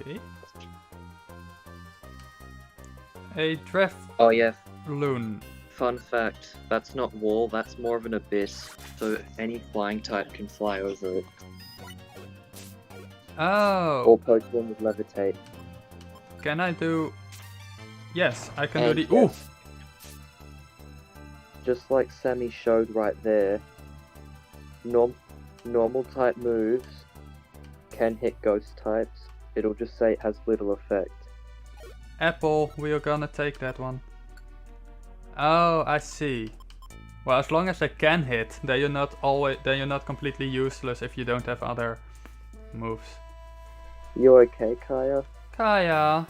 Okay. A drift Oh yeah, loon. fun fact, that's not wall, that's more of an abyss. So any flying type can fly over it. Oh, Or Pokemon would levitate. can I do... Yes, I can And do the... Ooh! yes, just like Sammy showed right there, normal type moves can hit ghost types. It'll just say it has little effect. Apple, we are gonna take that one. Oh, I see. Well, as long as they can hit, then you're not completely useless if you don't have other moves. You okay, Kaya? Kaya,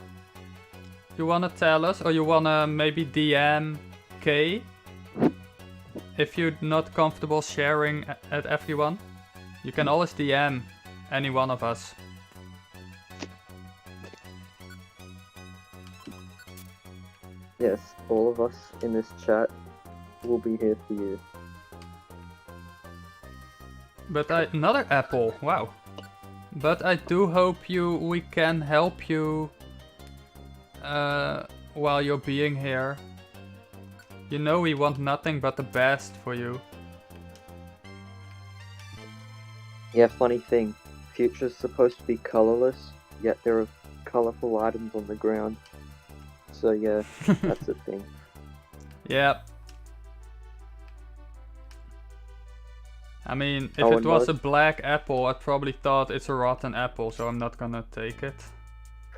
you wanna tell us, or you wanna maybe DM K? If you're not comfortable sharing at everyone, you can always DM any one of us. Yes, all of us in this chat will be here for you. But another apple, wow. But I do hope we can help you while you're being here. You know we want nothing but the best for you. Yeah, funny thing, Future's supposed to be colorless, yet there are colorful items on the ground. So yeah, that's the thing. Yep. I mean, if Oh, it and was a most- black apple, I'd probably thought it's a rotten apple, so I'm not gonna take it.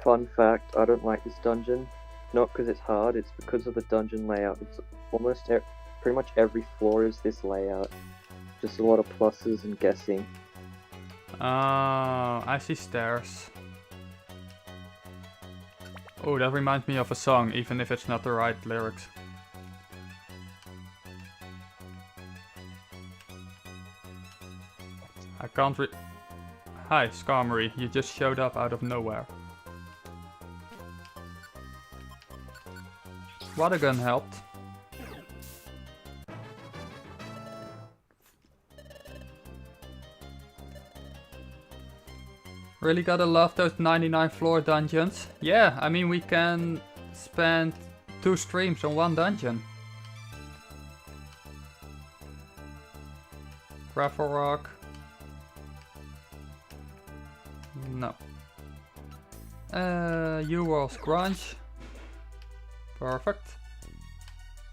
Fun fact, I don't like this dungeon. Not because it's hard, it's because of the dungeon layout. It's almost pretty much every floor is this layout. Just a lot of pluses and guessing. Oh, I see stairs. Oh, that reminds me of a song, even if it's not the right lyrics. I can't Hi, Skarmory, you just showed up out of nowhere. Water gun helped. Really gotta love those 99 floor dungeons. Yeah, I mean we can spend 2 streams on one dungeon. Gravel rock. No. You was grunge. Perfect.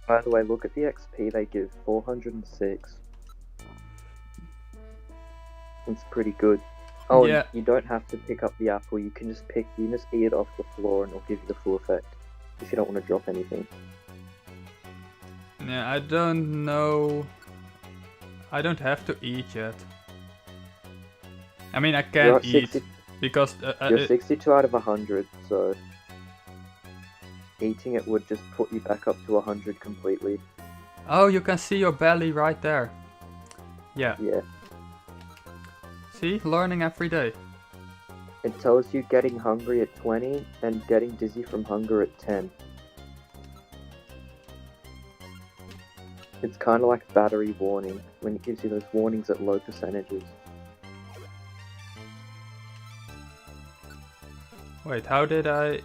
By the way, look at the XP they give, 406. It's pretty good. Oh, Yeah. and you don't have to pick up the apple, you can just eat it off the floor and it'll give you the full effect. If you don't want to drop anything. Yeah, I don't know. I don't have to eat yet. I mean, I You're can at eat 60 because You're 62 out of 100, so eating it would just put you back up to 100 completely. oh, you can see your belly right there. Yeah. Yeah. See, learning every day. It tells you getting hungry at 20 and getting dizzy from hunger at 10. It's kind of like battery warning when it gives you those warnings at low percentages. Wait, how do I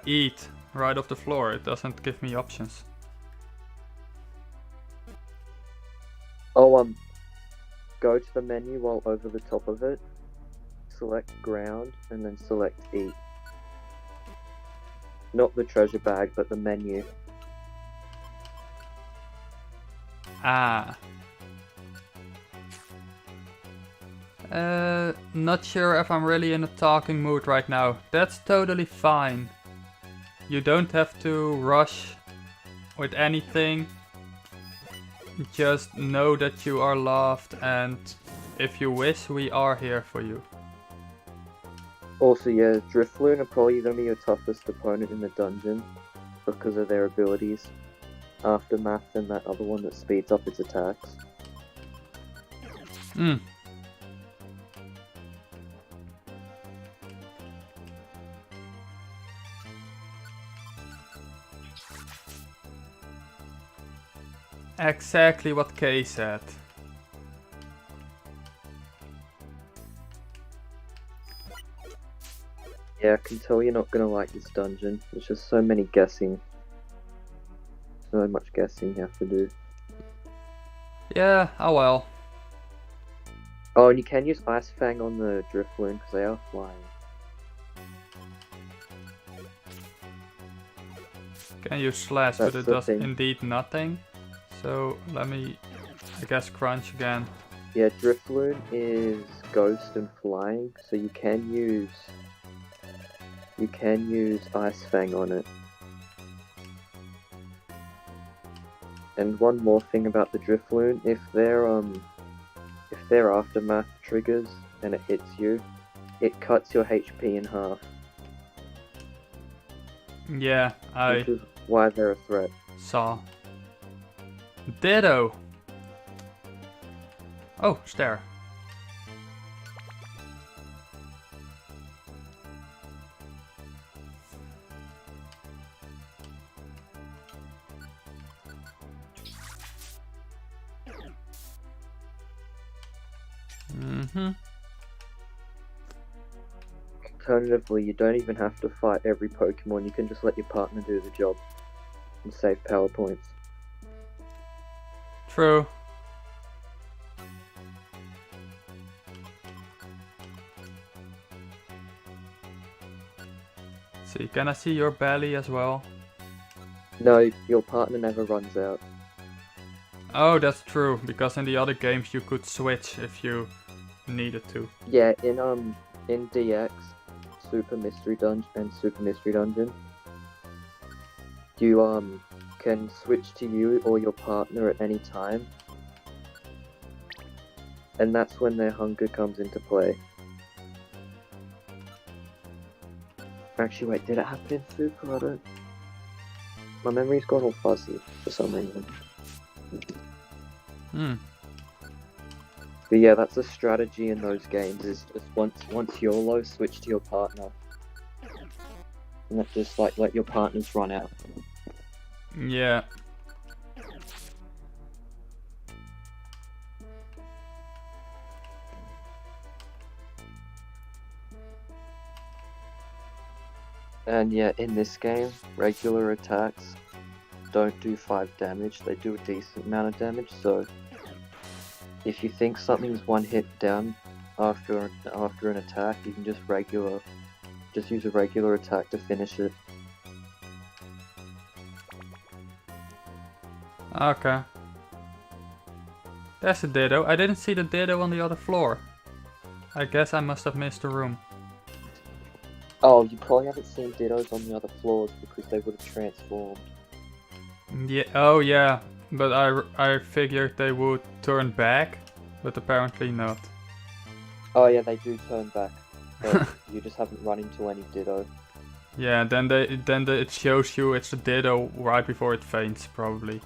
eat right off the floor? It doesn't give me options. Oh, go to the menu while over the top of it, select ground, and then select eat. Not the treasure bag, but the menu. Ah. Not sure if I'm really in a talking mood right now. That's totally fine. You don't have to rush with anything. Just know that you are loved, and if you wish, we are here for you. Also, yeah, Drifloon are probably going to be your toughest opponent in the dungeon because of their abilities. Aftermath and that other one that speeds up its attacks. Exactly what Kay said. Yeah, I can tell you're not going to like this dungeon. There's just so many guessing. So much guessing you have to do. Yeah, oh well. Oh, and you can use Ice Fang on the Drifloon because they are flying. Can use slash, but That's it the does thing. indeed nothing. So let me, I guess, crunch again. Yeah, Drifloon is Ghost and Flying, so you can use Ice Fang on it. And one more thing about the Drifloon, if their aftermath triggers and it hits you, it cuts your HP in half. Yeah, I Which is why they're a threat. saw. Ditto. Oh, stare. Alternatively, you don't even have to fight every Pokemon, you can just let your partner do the job and save power points. True. See, can I see your belly as well? No, your partner never runs out. Oh, that's true, because in the other games you could switch if you needed to. Yeah, in DX, Super Mystery Dungeon and Super Mystery Dungeon, you can switch to you or your partner at any time. And that's when their hunger comes into play. Actually, wait, did it happen in Super? I don't... My memory's gone all fuzzy for some reason. But yeah, that's a strategy in those games, is just once you're low, switch to your partner. And that just like let your partners run out. Yeah. And yeah, in this game, regular attacks don't do 5 damage, they do a decent amount of damage, so if you think something's one hit down after an attack, you can just use a regular attack to finish it. Okay. There's a Ditto. I didn't see the Ditto on the other floor. I guess I must have missed the room. Oh, you probably haven't seen Dittos on the other floors because they would have transformed. Yeah. Oh yeah. But I figured they would turn back, but apparently not. Oh yeah, they do turn back, but you just haven't run into any Ditto. Yeah. Then it shows you it's a Ditto right before it faints, probably.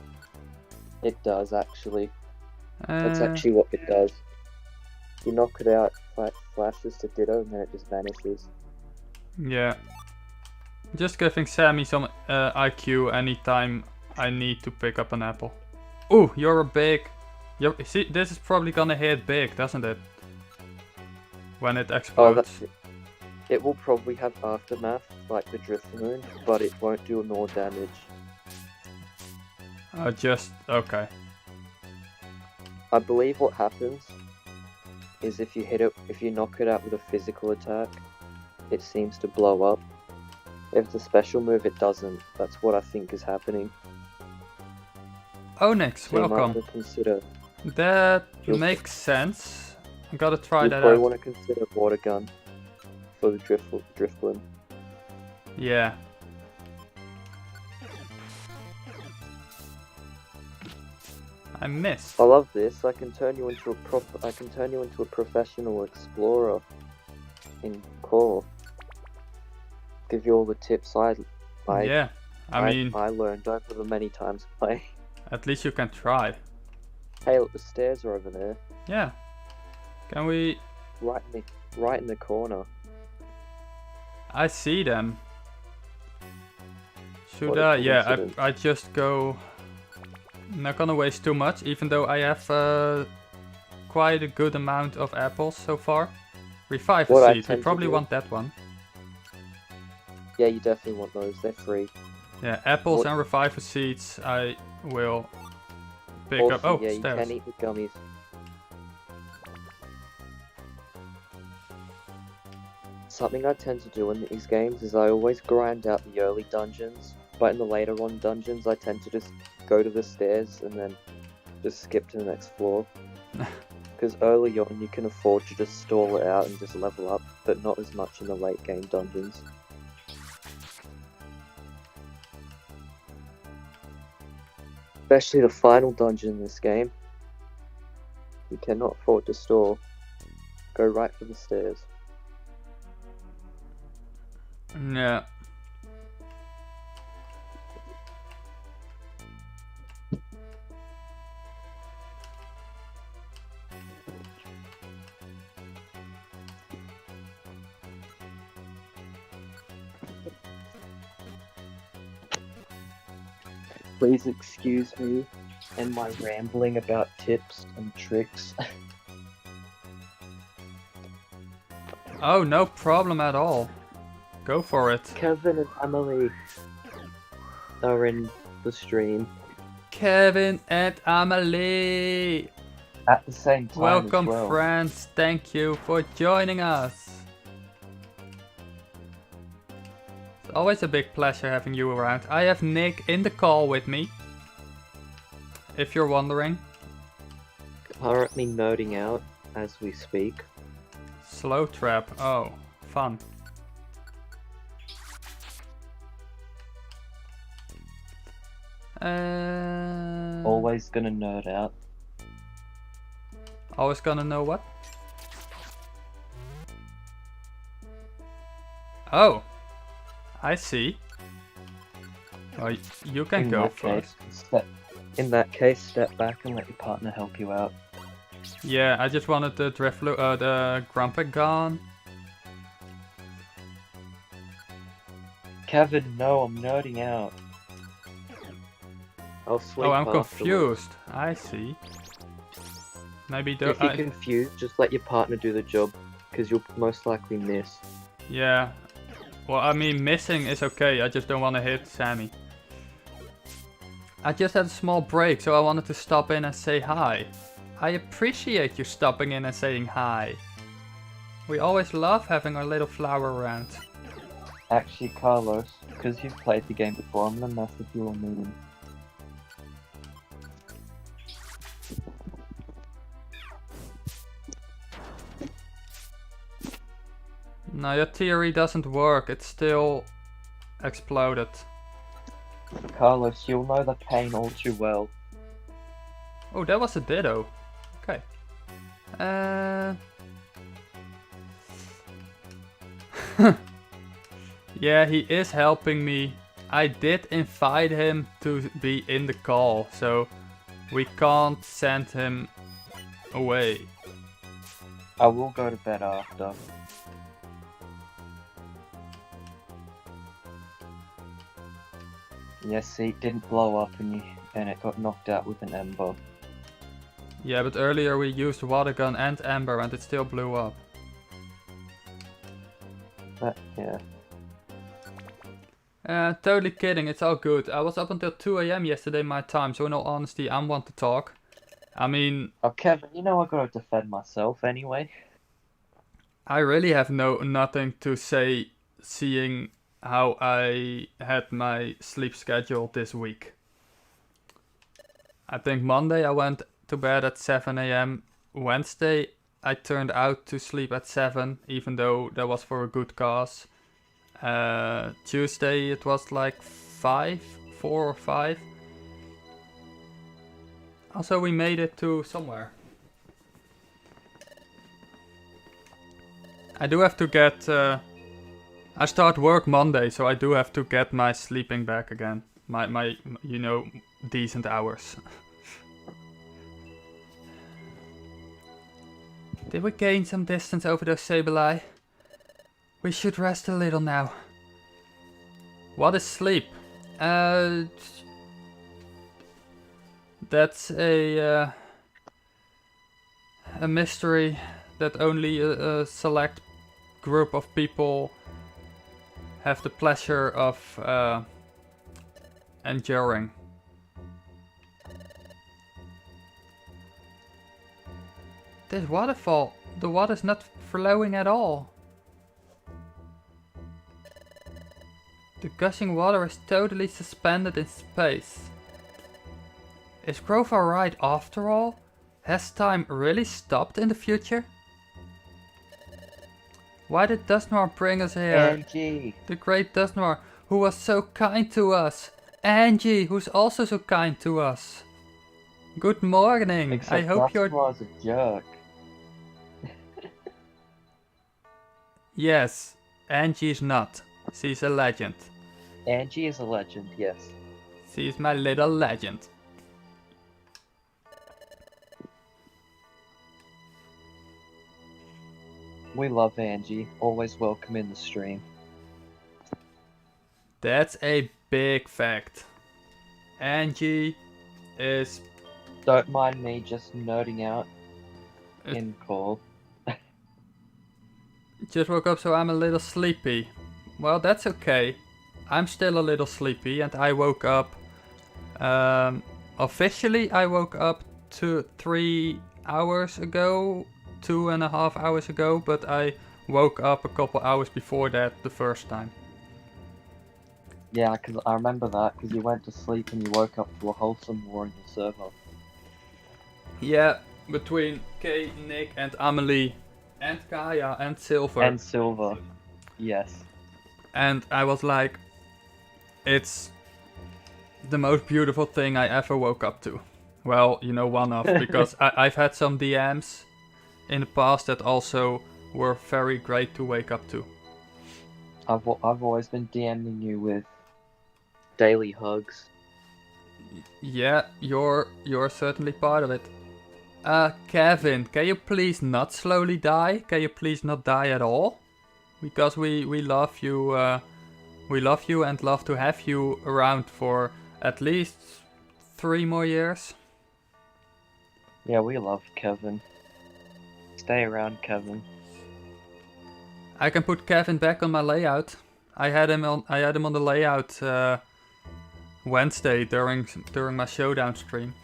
It does actually. That's actually what it does. You knock it out, flashes to Ditto, and then it just vanishes. Yeah. Just giving Sammy some IQ anytime I need to pick up an apple. Ooh, you're a big... see, this is probably gonna hit big, doesn't it? When it explodes. Oh, that's it. It will probably have aftermath, like the Drift Moon, but it won't do more damage. Okay. I believe what happens is if you knock it out with a physical attack, it seems to blow up. If it's a special move, it doesn't. That's what I think is happening. Onyx, So you might welcome. want to consider. That makes sense. I gotta try You that probably out. want to consider water gun for the Driftlin. Yeah. I missed. I love this. I can turn you into a professional explorer in core. Give you all the tips I Yeah. I learned over the many times playing. at least you can try. Hey, look, the stairs are over there, Yeah. Can we... right in the corner. I see them. Should What a I? Yeah, coincidence. I just go... Not gonna waste too much, even though I have quite a good amount of apples so far. Revive What I a seed, we tend to probably do- want that one. Yeah, you definitely want those. They're free. Yeah, apples What- and revive seeds I will pick Also, up. Oh, yeah, you stairs. can eat the gummies. Something I tend to do in these games is I always grind out the early dungeons, but in the later on dungeons I tend to just go to the stairs and then just skip to the next floor. Because early on you can afford to just stall it out and just level up, but not as much in the late game dungeons. Especially the final dungeon in this game. You cannot afford to stall. Go right for the stairs. Yeah. Please excuse me and my rambling about tips and tricks. Oh, no problem at all. Go for it. Kevin and Emily are in the stream Kevin and Amelie. at the same time. Welcome, as well. friends. Thank you for joining us. It's always a big pleasure having you around. I have Nick in the call with me. If you're wondering. Currently nerding out as we speak. Slow trap. Oh, fun. Always gonna nerd out. Always gonna know what? Oh, I see. Oh, you can go first. In that case, step back and let your partner help you out. Yeah, I just wanted the the Grumpet gone. Kevin, no, I'm nerding out. I'll sleep. Oh, I'm afterwards. confused. I see. Maybe If you're confused, just let your partner do the job, because you'll most likely miss. Yeah. Well, I mean, missing is okay. I just don't want to hit Sammy. I just had a small break, so I wanted to stop in and say hi. I appreciate you stopping in and saying hi. We always love having our little flower around. Actually, Carlos, because you've played the game before, I'm gonna message you on meeting. No, your theory doesn't work. It's still exploded. Carlos, you'll know the pain all too well. Oh, that was a Ditto. Okay. Yeah, he is helping me. I did invite him to be in the call, so we can't send him away. I will go to bed after. Yes, see, it didn't blow up and it got knocked out with an ember. Yeah, but earlier we used water gun and ember and it still blew up. But, yeah. Totally kidding, it's all good. I was up until 2 AM yesterday my time, so in all honesty, I want to talk. I mean... Oh, Kevin, you know I gotta defend myself anyway. I really have nothing to say, seeing how I had my sleep schedule this week. I think Monday I went to bed at 7 AM. Wednesday I turned out to sleep at 7, even though that was for a good cause. Tuesday it was like 4 or 5. Also, we made it to somewhere. I do have to get... I start work Monday, so I do have to get my sleeping back again. My you know, decent hours. Did we gain some distance over those Sableye? We should rest a little now. What is sleep? That's a mystery that only a select group of people have the pleasure of enduring. This waterfall, the water's not flowing at all. The gushing water is totally suspended in space. Is growth alright after all? Has time really stopped in the future? Why did Dustnoir bring us here? Angie! The great Dustnoir, who was so kind to us. Angie, who's also so kind to us. Good morning. Except I hope you're... was a jerk. Yes, Angie's not. She's a legend. Angie is a legend, yes. She's my little legend. We love Angie, always welcome in the stream. That's a big fact. Angie is... Don't mind me just nerding out in call. Just woke up, so I'm a little sleepy. Well, that's okay. I'm still a little sleepy and I woke up... officially I woke up 3 hours ago. 2.5 hours ago, but I woke up a couple hours before that the first time. Yeah, because I remember that, because you went to sleep and you woke up to a wholesome war in your server. Yeah, between Kay, Nick and Amelie and Kaya and Silver. And Silver, yes. And I was like, it's the most beautiful thing I ever woke up to. Well, you know, one of, because I've had some DMs in the past that also were very great to wake up to. I've always been DMing you with daily hugs. Yeah, you're certainly part of it. Kevin, can you please not slowly die? Can you please not die at all? Because we love you, and love to have you around for at least 3 more years. Yeah, we love Kevin. Stay around, Kevin. I can put Kevin back on my layout. I had him on the layout Wednesday during my showdown stream.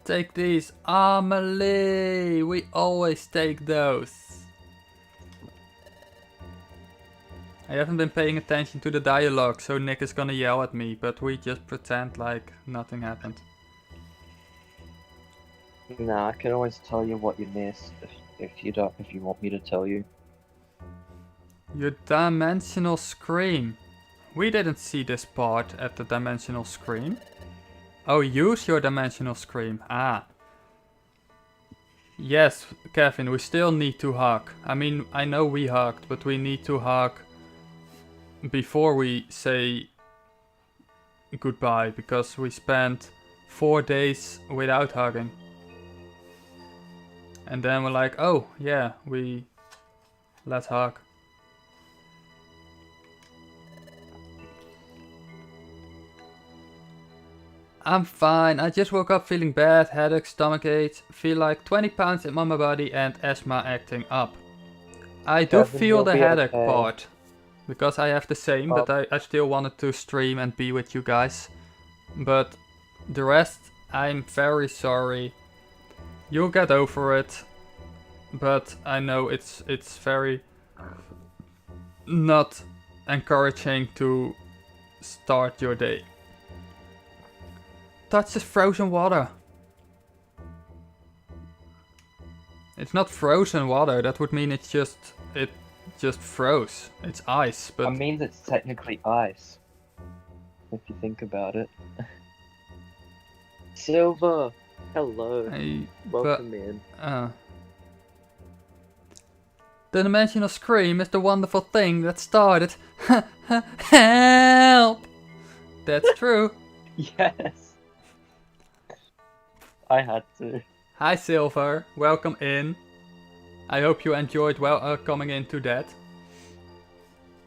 Take these, Amelie. We always take those. I haven't been paying attention to the dialogue, so Nick is gonna yell at me, but we just pretend like nothing happened. Nah, I can always tell you what you missed if you want me to tell you. Your dimensional scream. We didn't see this part at the dimensional scream. Oh, use your dimensional scream. Ah. Yes, Kevin, we still need to hug. I mean, I know we hugged, but we need to hug before we say goodbye, because we spent 4 days without hugging. And then we're like, oh yeah, let's hug. I'm fine, I just woke up feeling bad, headache, stomach aches, feel like 20 pounds in my body and asthma acting up. I do Kevin, feel you'll the be headache okay. part, because I have the same, but I still wanted to stream and be with you guys. But the rest, I'm very sorry. You'll get over it, but I know it's very not encouraging to start your day. Touch the frozen water. It's not frozen water, that would mean it just froze. It's ice, but... I mean, it's technically ice. If you think about it. Silver! Hello. Welcome in. The dimensional scream is the wonderful thing that started. Help! That's true. Yes. I had to. Hi Silver, welcome in. I hope you enjoyed coming into that.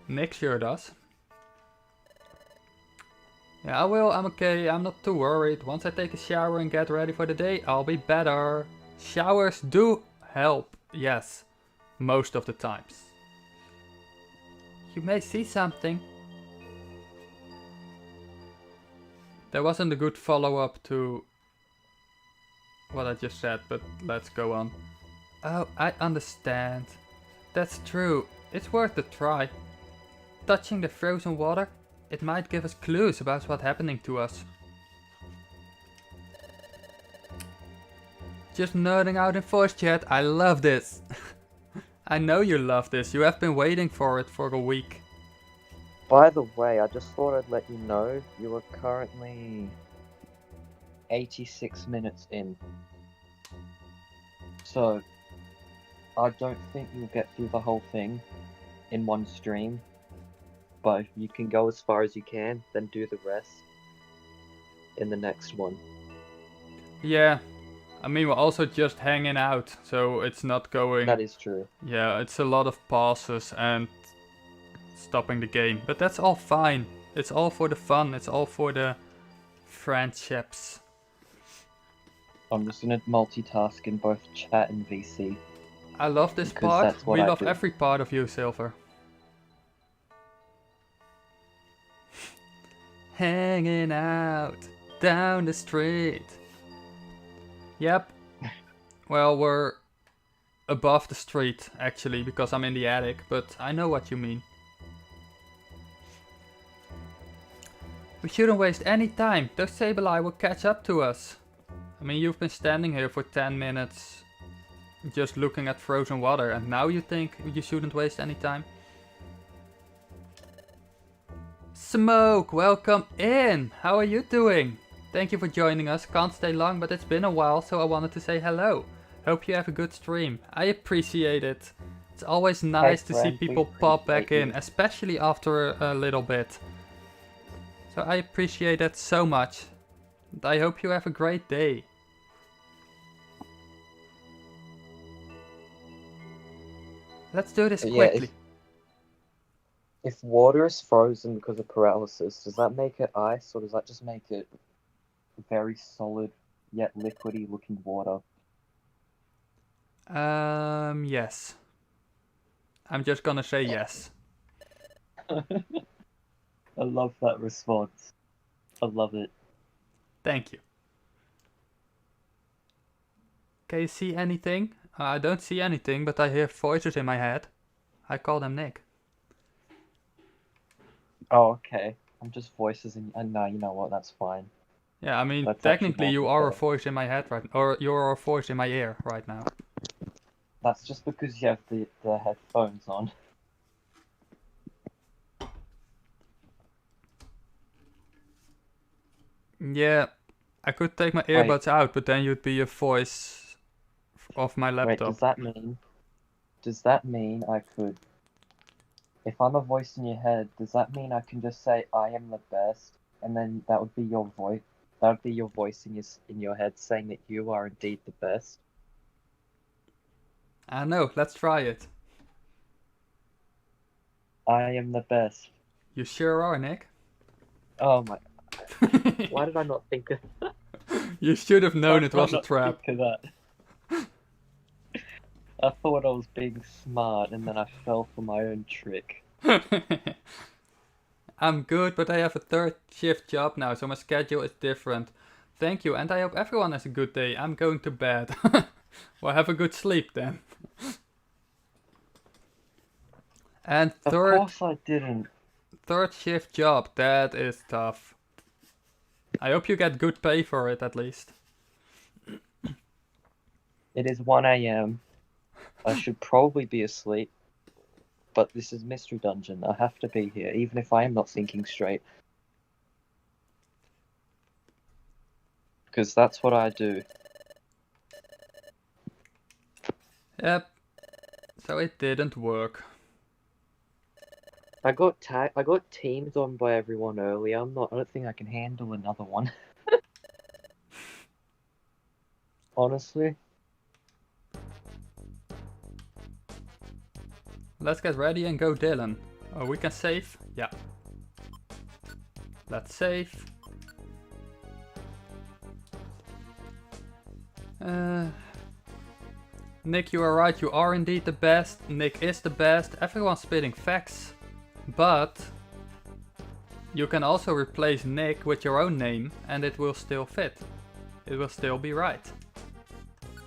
Nick sure does. Yeah, I will, I'm okay, I'm not too worried. Once I take a shower and get ready for the day, I'll be better. Showers do help, yes. Most of the times. You may see something. There wasn't a good follow-up to what I just said, but let's go on. Oh, I understand. That's true. It's worth a try. Touching the frozen water, it might give us clues about what's happening to us. Just nerding out in voice chat, I love this. I know you love this, you have been waiting for it for a week. By the way, I just thought I'd let you know you are currently 86 minutes in. So, I don't think you'll get through the whole thing in one stream. But you can go as far as you can, then do the rest in the next one. Yeah. I mean, we're also just hanging out, so it's not going... That is true. Yeah, it's a lot of pauses and stopping the game. But that's all fine. It's all for the fun. It's all for the friendships. I'm just gonna multitask in both chat and VC. I love this because part. that's what We I love do. every part of you, Silver. Hanging out down the street. Yep. Well, we're above the street, actually, because I'm in the attic, but I know what you mean. We shouldn't waste any time. Those Sableye will catch up to us. I mean, you've been standing here for 10 minutes just looking at frozen water, and now you think you shouldn't waste any time? Smoke, welcome in! How are you doing? Thank you for joining us. Can't stay long, but it's been a while, so I wanted to say hello. Hope you have a good stream. I appreciate it. It's always nice to see friend, people we pop back appreciate in, you. especially after a little bit. So I appreciate that so much. And I hope you have a great day. Let's do this Yeah, quickly. If water is frozen because of paralysis, does that make it ice, or does that just make it very solid yet liquidy looking water? Yes. I'm just gonna say yes. I love that response. I love it. Thank you. Can you see anything? I don't see anything, but I hear voices in my head. I call them Nick. Oh, okay. I'm just voices in. And no, you know what? That's fine. Yeah, I mean, That's actually technically more you are a preferred. voice in my head right, or you're a voice in my ear right now. That's just because you have the headphones on. Yeah, I could take my Wait, earbuds out, but then you'd be a voice of my wait. laptop. Does that mean I could? If I'm a voice in your head, does that mean I can just say I am the best, and then that would be your voice? That would be your voice in your head saying that you are indeed the best. I know, let's try it. I am the best. You sure are, Nick. Oh my! Why did I not think of? You should have Why known it did I was a not trap. think of that? I thought I was being smart, and then I fell for my own trick. I'm good, but I have a third shift job now, so my schedule is different. Thank you, and I hope everyone has a good day. I'm going to bed. Well, have a good sleep then. And Of course I didn't. third shift job, that is tough. I hope you get good pay for it at least. It is 1 a.m. I should probably be asleep, but this is Mystery Dungeon. I have to be here, even if I am not thinking straight. Because that's what I do. Yep. So it didn't work. I got teamed on by everyone earlier. I don't think I can handle another one. Honestly. Let's get ready and go, Dylan. Oh, we can save? Yeah. Let's save. Nick, you are right. You are indeed the best. Nick is the best. Everyone's spitting facts. But you can also replace Nick with your own name and it will still fit. It will still be right.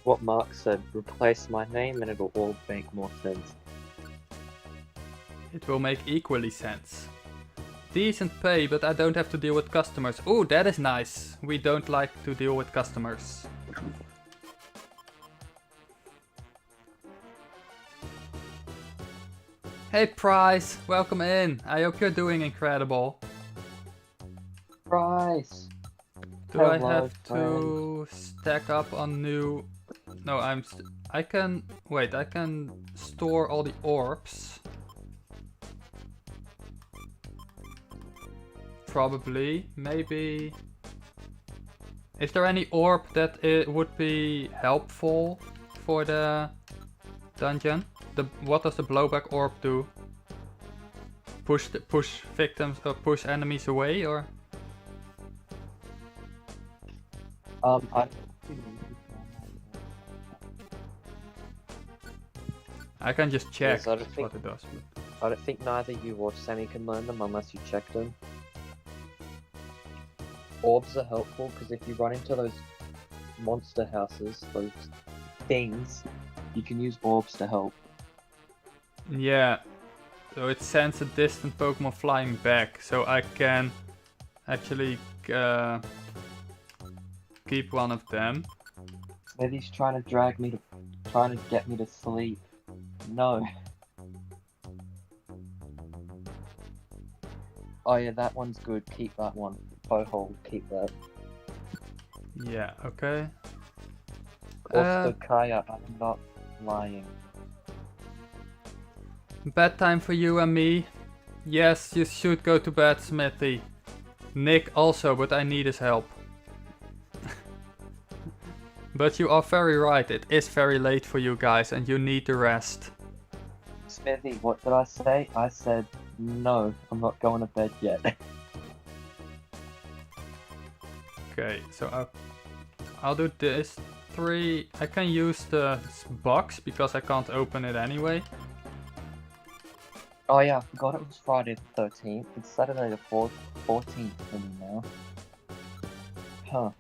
What Mark said, replace my name and it'll all make more sense. It will make equally sense. Decent pay, but I don't have to deal with customers. Ooh, that is nice. We don't like to deal with customers. Hey Price, welcome in. I hope you're doing incredible. Price! Do Hello, I have friend. to stack up on new... No, I can... Wait, I can store all the orbs. Probably, maybe... Is there any orb that it would be helpful for the dungeon? What does the blowback orb do? Push victims or push enemies away, or? I can just check Yes, I don't what it does. I don't think neither you or Sammy can learn them unless you check them. Orbs are helpful because if you run into those monster houses, those things, you can use orbs to help. Yeah, so it sends a distant Pokemon flying back, so I can actually keep one of them. Maybe he's trying to get me to sleep. No. Oh yeah, that one's good. Keep that one. Bohole, keep that. Yeah, okay. Also, Kaya, I'm not lying. Bedtime for you and me. Yes, you should go to bed, Smithy. Nick also, but I need his help. But you are very right, it is very late for you guys and you need the rest. Smithy, what did I say? I said, no, I'm not going to bed yet. Okay, so I'll do this. 3, I can use the box because I can't open it anyway. Oh yeah, I forgot it was Friday the 13th. It's Saturday the 14th for me now. Huh.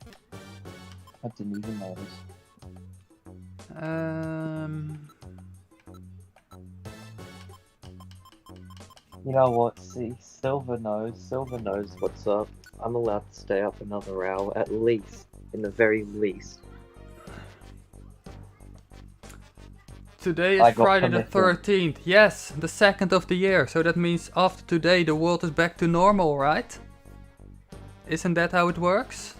I didn't even notice. You know what? See, Silver knows what's up. I'm allowed to stay up another hour, at least, in the very least. Today I is got Friday the permission. 13th. Yes, the second of the year. So that means after today the world is back to normal, right? Isn't that how it works?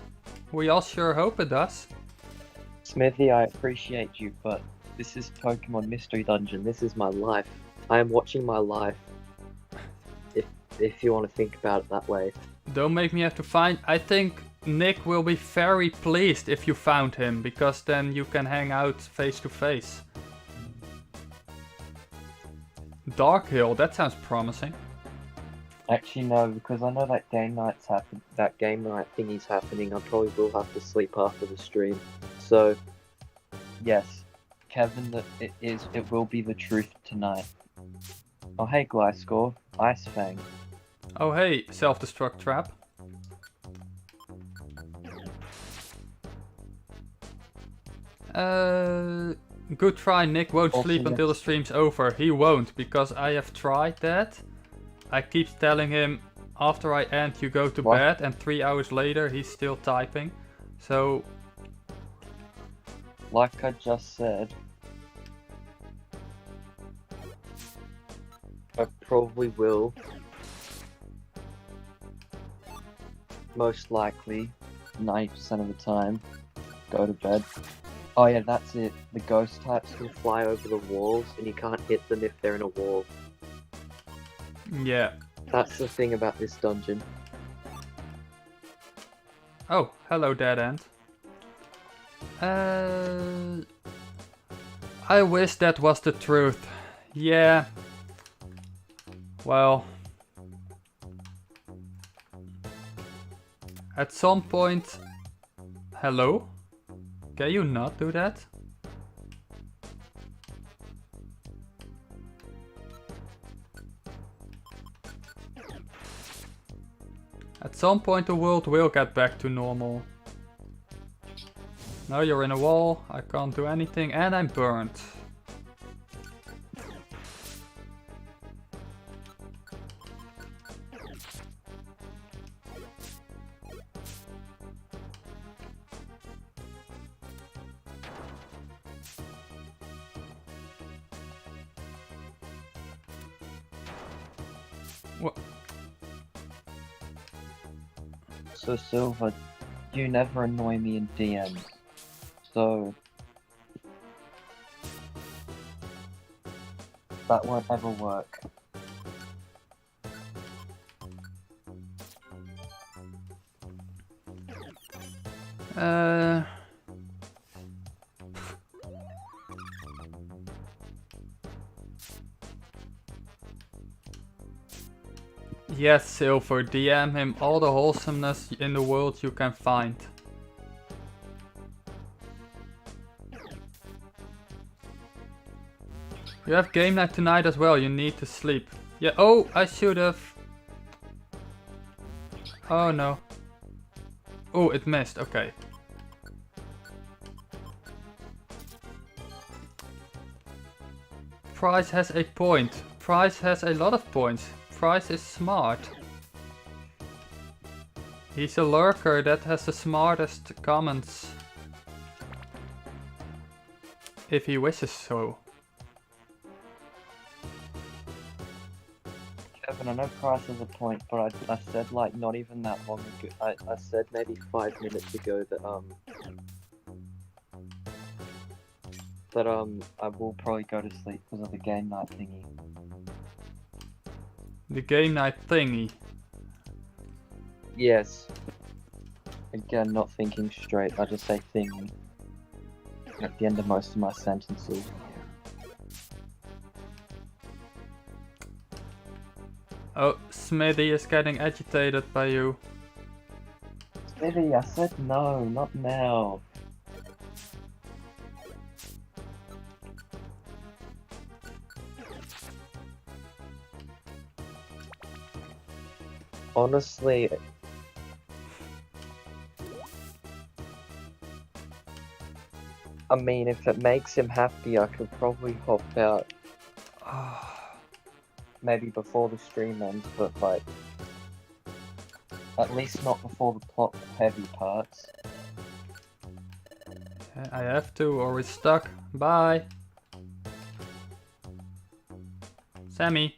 We all sure hope it does. Smithy, I appreciate you, but this is Pokemon Mystery Dungeon. This is my life. I am watching my life. If you want to think about it that way. Don't make me have to find... I think Nick will be very pleased if you found him, because then you can hang out face to face. Dark Hill, that sounds promising. Actually, no, because I know that game night thingy's happening. I probably will have to sleep after the stream. So, yes, Kevin, it will be the truth tonight. Oh hey, Gliscor, Ice Fang. Oh hey, self-destruct trap. Good try, Nick won't Also, sleep until the stream's over. He won't, because I have tried that. I keep telling him, after I end you go to bed, and 3 hours later he's still typing. So... like I just said, I probably will, most likely, 90% of the time, go to bed. Oh yeah, that's it. The ghost types can fly over the walls, and you can't hit them if they're in a wall. yeah. That's the thing about this dungeon. Oh, hello dead end. I wish that was the truth. Yeah. Well. At some point... Hello? Can you not do that? At some point the world will get back to normal. Now you're in a wall, I can't do anything, and I'm burnt. What? So Silver, you never annoy me in DMs. So that won't ever work. Yes, Silver, DM him all the wholesomeness in the world you can find. You have game night tonight as well, you need to sleep. Yeah, oh, I should have. Oh no. Oh, it missed, okay. Price has a point. Price has a lot of points. Price is smart. He's a lurker that has the smartest comments. If he wishes so. Kevin, I know Price has a point, but I said like not even that long ago. I said maybe 5 minutes ago that I will probably go to sleep because of the game night thingy. The game night thingy. Yes. Again, not thinking straight. I just say thingy at the end of most of my sentences. Oh, Smithy is getting agitated by you. Smithy, I said no, not now. Honestly, I mean, if it makes him happy, I could probably hop out maybe before the stream ends, but like, at least not before the plot heavy parts. I have to, or it's stuck. Bye. Sammy.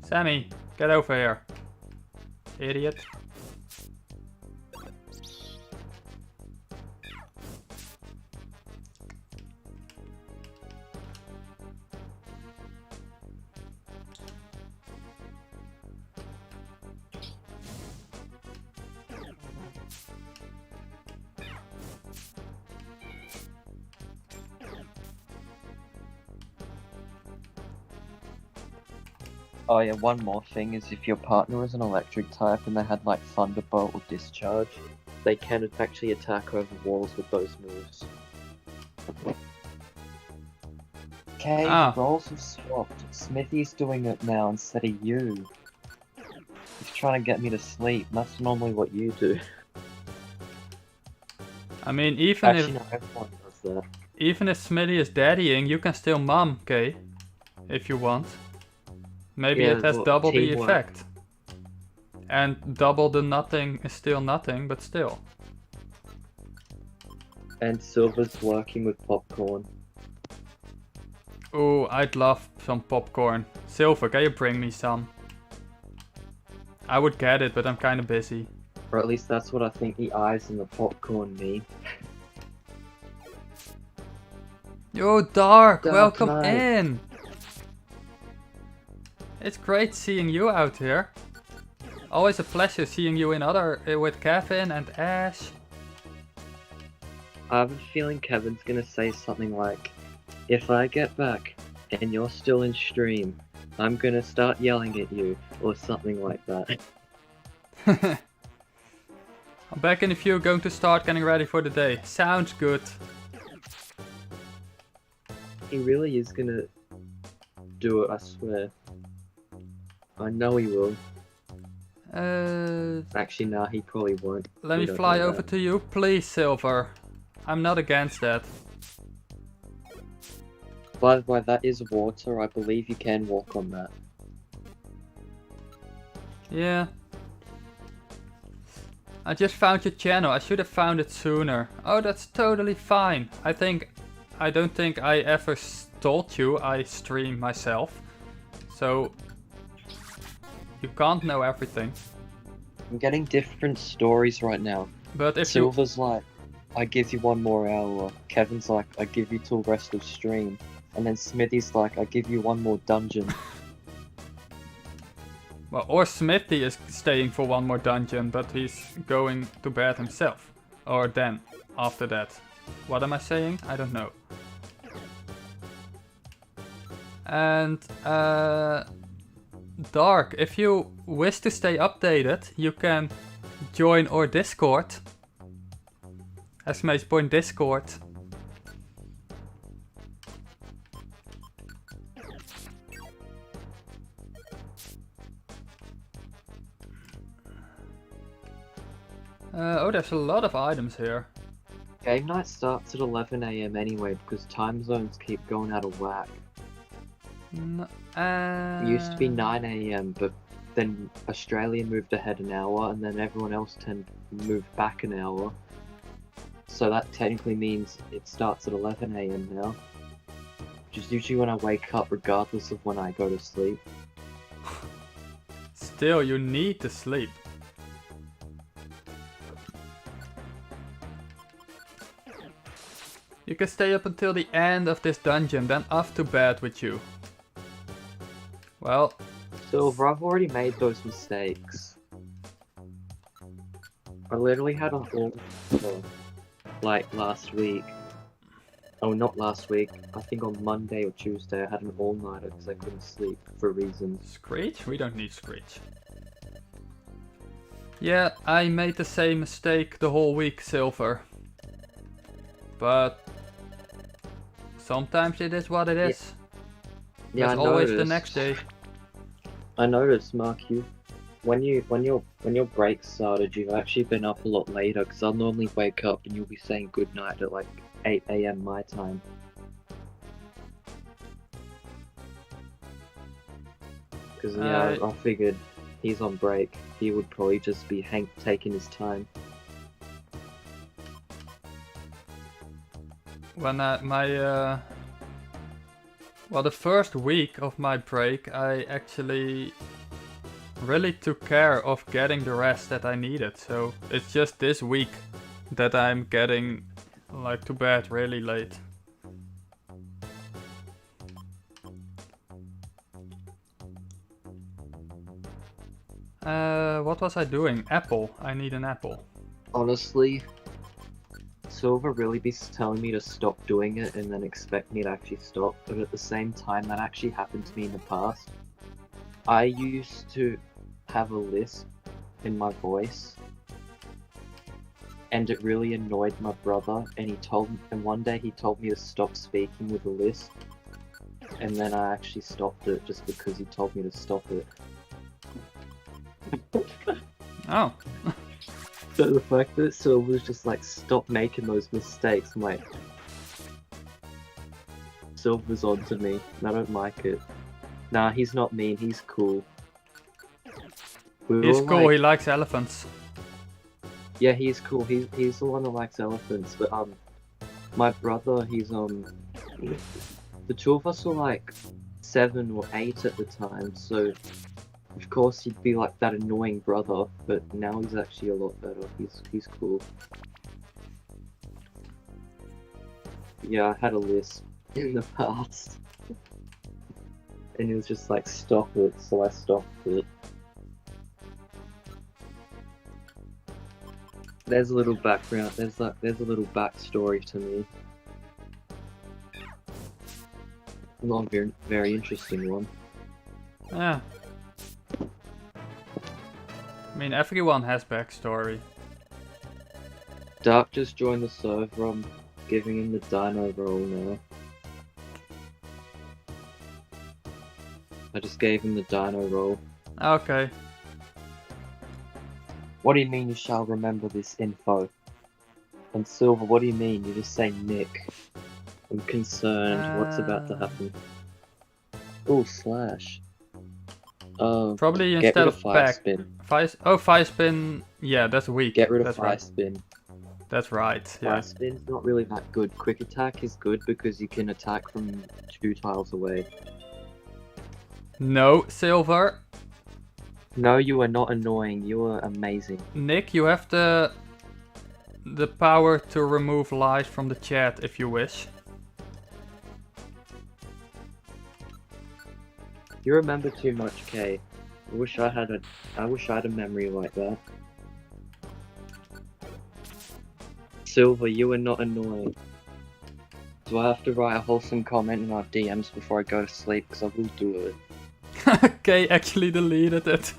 Sammy, get over here. Idiot. Oh yeah, one more thing is if your partner is an electric type and they had like Thunderbolt or Discharge, they can actually attack over walls with those moves. Okay, Ah. the roles have swapped. Smithy's doing it now instead of you. He's trying to get me to sleep. That's normally what you do. I mean, even Actually, no, everyone does that. if Smitty is daddying, you can still mom, okay? If you want. Maybe Yeah, it has well, double the teamwork. effect. And double the nothing is still nothing, but still. And Silver's working with popcorn. Ooh, I'd love some popcorn. Silver, can you bring me some? I would get it, but I'm kinda busy. Or at least that's what I think the eyes in the popcorn mean. Yo, Dark, Dark welcome Knight. in! It's great seeing you out here. Always a pleasure seeing you in with Kevin and Ash. I have a feeling Kevin's gonna say something like, if I get back and you're still in stream, I'm gonna start yelling at you, or something like that. I'm back in a few, going to start getting ready for the day. Sounds good. He really is gonna do it, I swear. I know he will. Actually, nah, he probably won't. Let We me don't fly know over that. to you, please, Silver. I'm not against that. By the way, that is water. I believe you can walk on that. Yeah. I just found your channel. I should have found it sooner. Oh, that's totally fine. I don't think I ever told you I stream myself. So you can't know everything. I'm getting different stories right now. But if Silver's like, I give you 1 more hour. Kevin's like, I give you till rest of stream. And then Smithy's like, I give you 1 more dungeon. Well, or Smithy is staying for 1 more dungeon, but he's going to bed himself. Or then, after that. What am I saying? I don't know. And, Dark, if you wish to stay updated, you can join our Discord. !point Discord. Oh, there's a lot of items here. Game night starts at 11 AM anyway because time zones keep going out of whack. It used to be 9 AM, but then Australia moved ahead an hour, and then everyone else moved back an hour. So that technically means it starts at 11 AM now. Which is usually when I wake up, regardless of when I go to sleep. Still, you need to sleep. You can stay up until the end of this dungeon, then off to bed with you. Well, Silver, I've already made those mistakes. I literally had a whole, like last week. Oh, not last week. I think on Monday or Tuesday I had an all-nighter because I couldn't sleep for reasons. Screech? We don't need Screech. Yeah, I made the same mistake the whole week, Silver. But sometimes it is what it is. Yeah, There's I always noticed. the next day. I noticed, Mark, when your break started, you've actually been up a lot later. Because I'll normally wake up and you'll be saying good night at like 8 a.m. my time. Because I figured he's on break. He would probably just be taking his time. When well, the first week of my break, I actually really took care of getting the rest that I needed. So it's just this week that I'm getting like to bed really late. What was I doing? Apple. I need an apple. Honestly, Silver really be telling me to stop doing it and then expect me to actually stop, but at the same time, that actually happened to me in the past. I used to have a lisp in my voice, and it really annoyed my brother, and one day he told me to stop speaking with a lisp, and then I actually stopped it just because he told me to stop it. Oh. So the fact that Silver was just like, stop making those mistakes, I'm like, Silver's on to me, and I don't like it. Nah, he's not mean, he's cool. He's cool, he likes elephants. Yeah, he's cool, he's the one that likes elephants, but my brother, he's the two of us were like 7 or 8 at the time, so of course he'd be like that annoying brother, but now he's actually a lot better. He's cool. Yeah, I had a lisp in the past. And he was just like, stop it, so I stopped it. There's a little background, there's a little backstory to me. Not a very interesting one. Yeah. I mean, everyone has backstory. Dark just joined the server, I'm giving him the dino roll now. I just gave him the dino roll. Okay. What do you mean you shall remember this info? And Silver, what do you mean? You just say Nick. I'm concerned. What's about to happen? Oh, slash. Probably get instead rid of fire back. spin. Fire spin. Yeah, that's weak. Get rid of that's fire right. spin. That's right. Fire Yeah. spin's not really that good. Quick attack is good because you can attack from 2 tiles away. No, Silver. No, you are not annoying. You are amazing. Nick, you have the power to remove lies from the chat if you wish. You remember too much, Kay. I wish I had a memory like that. Silver, you are not annoying. Do I have to write a wholesome comment in our DMs before I go to sleep? Because I will do it. Okay, actually deleted it.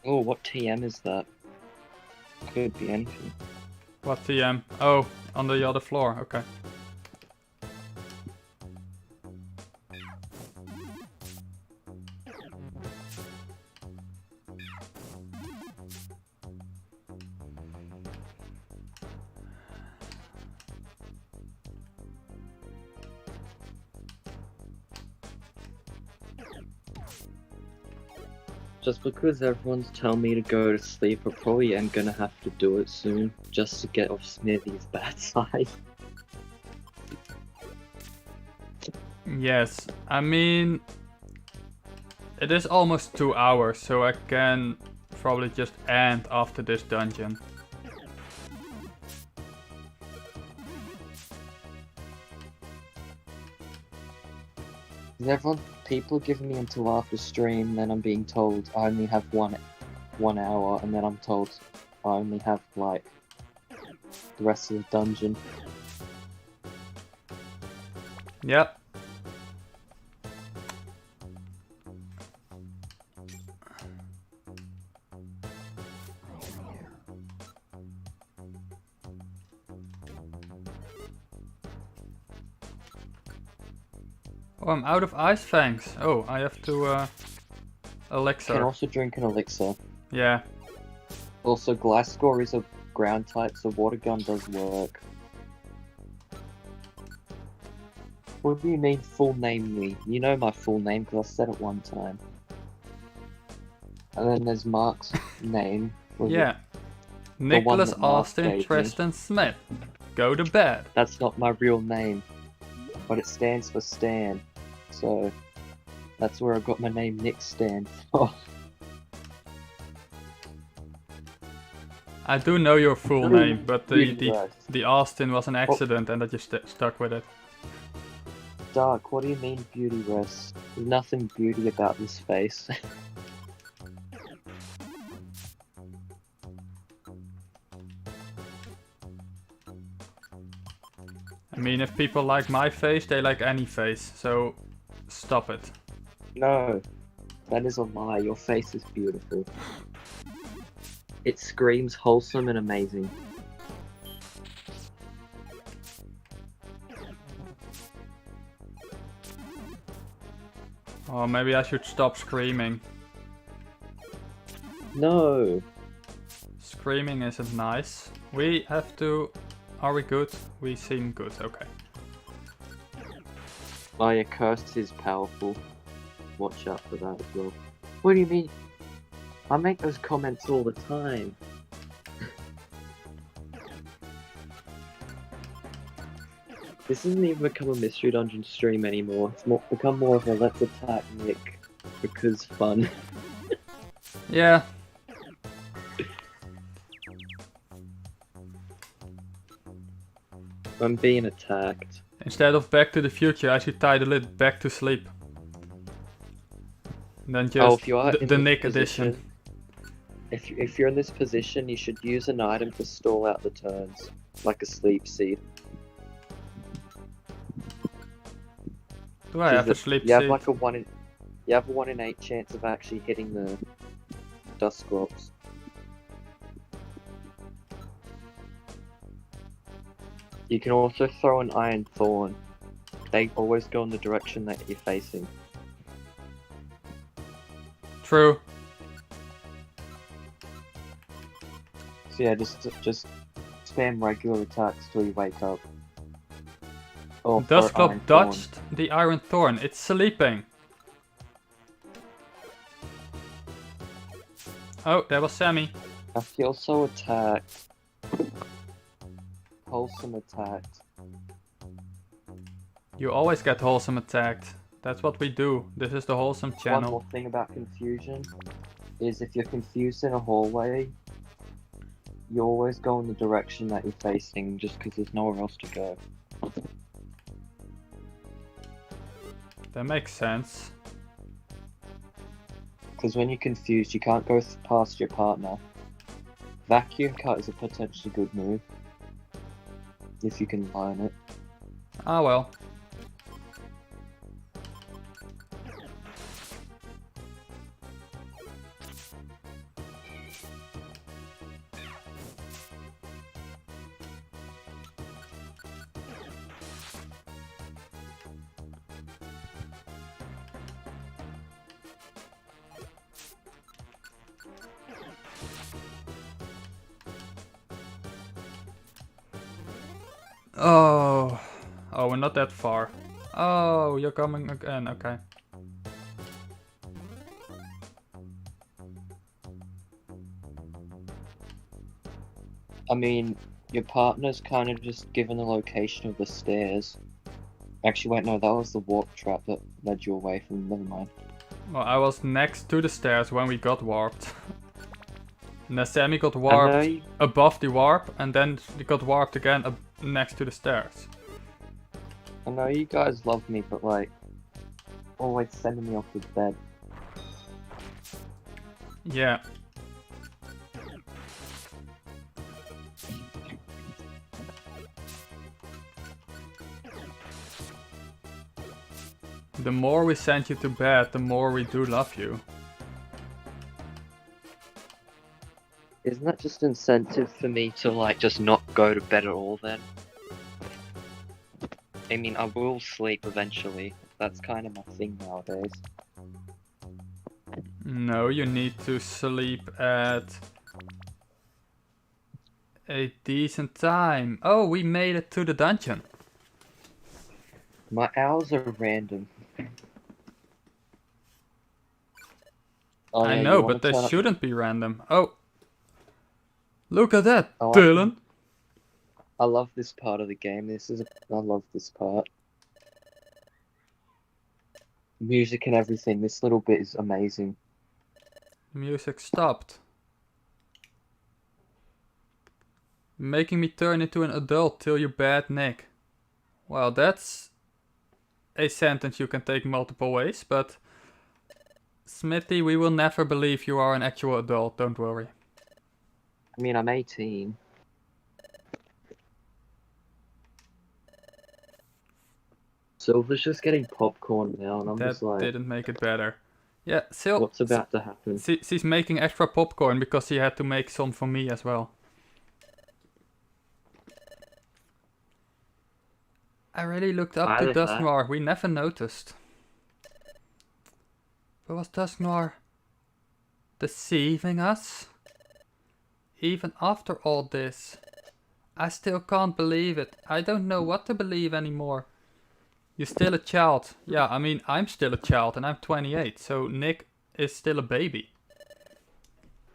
Oh, what TM is that? Could be anything. What TM? Oh, on the other floor. Okay. Just because everyone's telling me to go to sleep, I probably am gonna have to do it soon, just to get off Smithy's bad side. Yes, I mean, it is almost 2 hours, so I can probably just end after this dungeon. People giving me until after stream, then I'm being told I only have one hour, and then I'm told I only have like the rest of the dungeon. Yep. Oh, I'm out of ice fangs. Oh, I have to Can elixir. also drink an elixir. Yeah. Also, Glasgow is a ground type, so water gun does work. What do you mean full name me? You know my full name because I said it one time. And then there's Mark's name. Was Yeah. The one Nicholas that Mark Austin gave me. Tristan Smith. Go to bed. That's not my real name, but it stands for Stan. So that's where I got my name Nick Stan from. I do know your full name, but Beauty the Austin was an accident and I just stuck with it. Dark, what do you mean beauty rest? There's nothing beauty about this face. I mean, if people like my face, they like any face, so stop it. No, that is a lie. Your face is beautiful. It screams wholesome and amazing. Oh, maybe I should stop screaming. No. Screaming isn't nice. We have to... Are we good? We seem good, okay. Oh yeah, curse is powerful. Watch out for that as well. What do you mean? I make those comments all the time. This isn't even become a Mystery Dungeon stream anymore. It's become more of a let's attack Nick because fun. Yeah. I'm being attacked. Instead of Back to the Future, I should title it Back to Sleep. And then just if you are in the this Nick position, edition. If you're in this position, you should use an item to stall out the turns, like a sleep seed. Do I have a sleep You have seed? like a 1 in 8 chance of actually hitting the dust scrops. You can also throw an iron thorn. They always go in the direction that you're facing. True. So yeah, just spam regular attacks till you wake up. Or throw Dust Club iron thorn. dodged the Iron Thorn. It's sleeping. Oh, that was Sammy. I feel so attacked. Wholesome attacked. You always get wholesome attacked. That's what we do. This is the wholesome One channel. more thing about confusion is if you're confused in a hallway, you always go in the direction that you're facing just because there's nowhere else to go. That makes sense. Because when you're confused, you can't go past your partner. Vacuum cut is a potentially good move. If you can learn it. Ah well. Oh. Oh, we're not that far. Oh, you're coming again, okay. I mean, your partner's kind of just given the location of the stairs. Actually, wait, no, that was the warp trap that led you away from. Never mind. Well, I was next to the stairs when we got warped. And then Sammy got warped above the warp, and then he got warped again next to the stairs. I know you guys love me, but like, always sending me off to bed. Yeah. The more we send you to bed, the more we do love you. Isn't that just incentive for me to like just not go to bed at all then? I mean, I will sleep eventually, That's kind of my thing nowadays. No, you need to sleep at a decent time. Oh, we made it to the dungeon. My hours are random. Oh, I yeah, know, you want but to they turn up? shouldn't be random. Oh, look at that, Oh, Dylan. I love this part of the game. I love this part. Music and everything. This little bit is amazing. Music stopped. Making me turn into an adult till you bad Nick. Well, that's a sentence you can take multiple ways, but Smithy, we will never believe you are an actual adult, don't worry. I mean, I'm 18. Silver's just getting popcorn now, and I'm That just like, didn't make it better. Yeah, Sil, what's about to happen? she's making extra popcorn because she had to make some for me as well. I really looked up Hi to there, Dusk Fat. Noir, we never noticed. But was Dusk Noir deceiving us? Even after all this, I still can't believe it. I don't know what to believe anymore. You're still a child. Yeah, I mean, I'm still a child and I'm 28, so Nick is still a baby.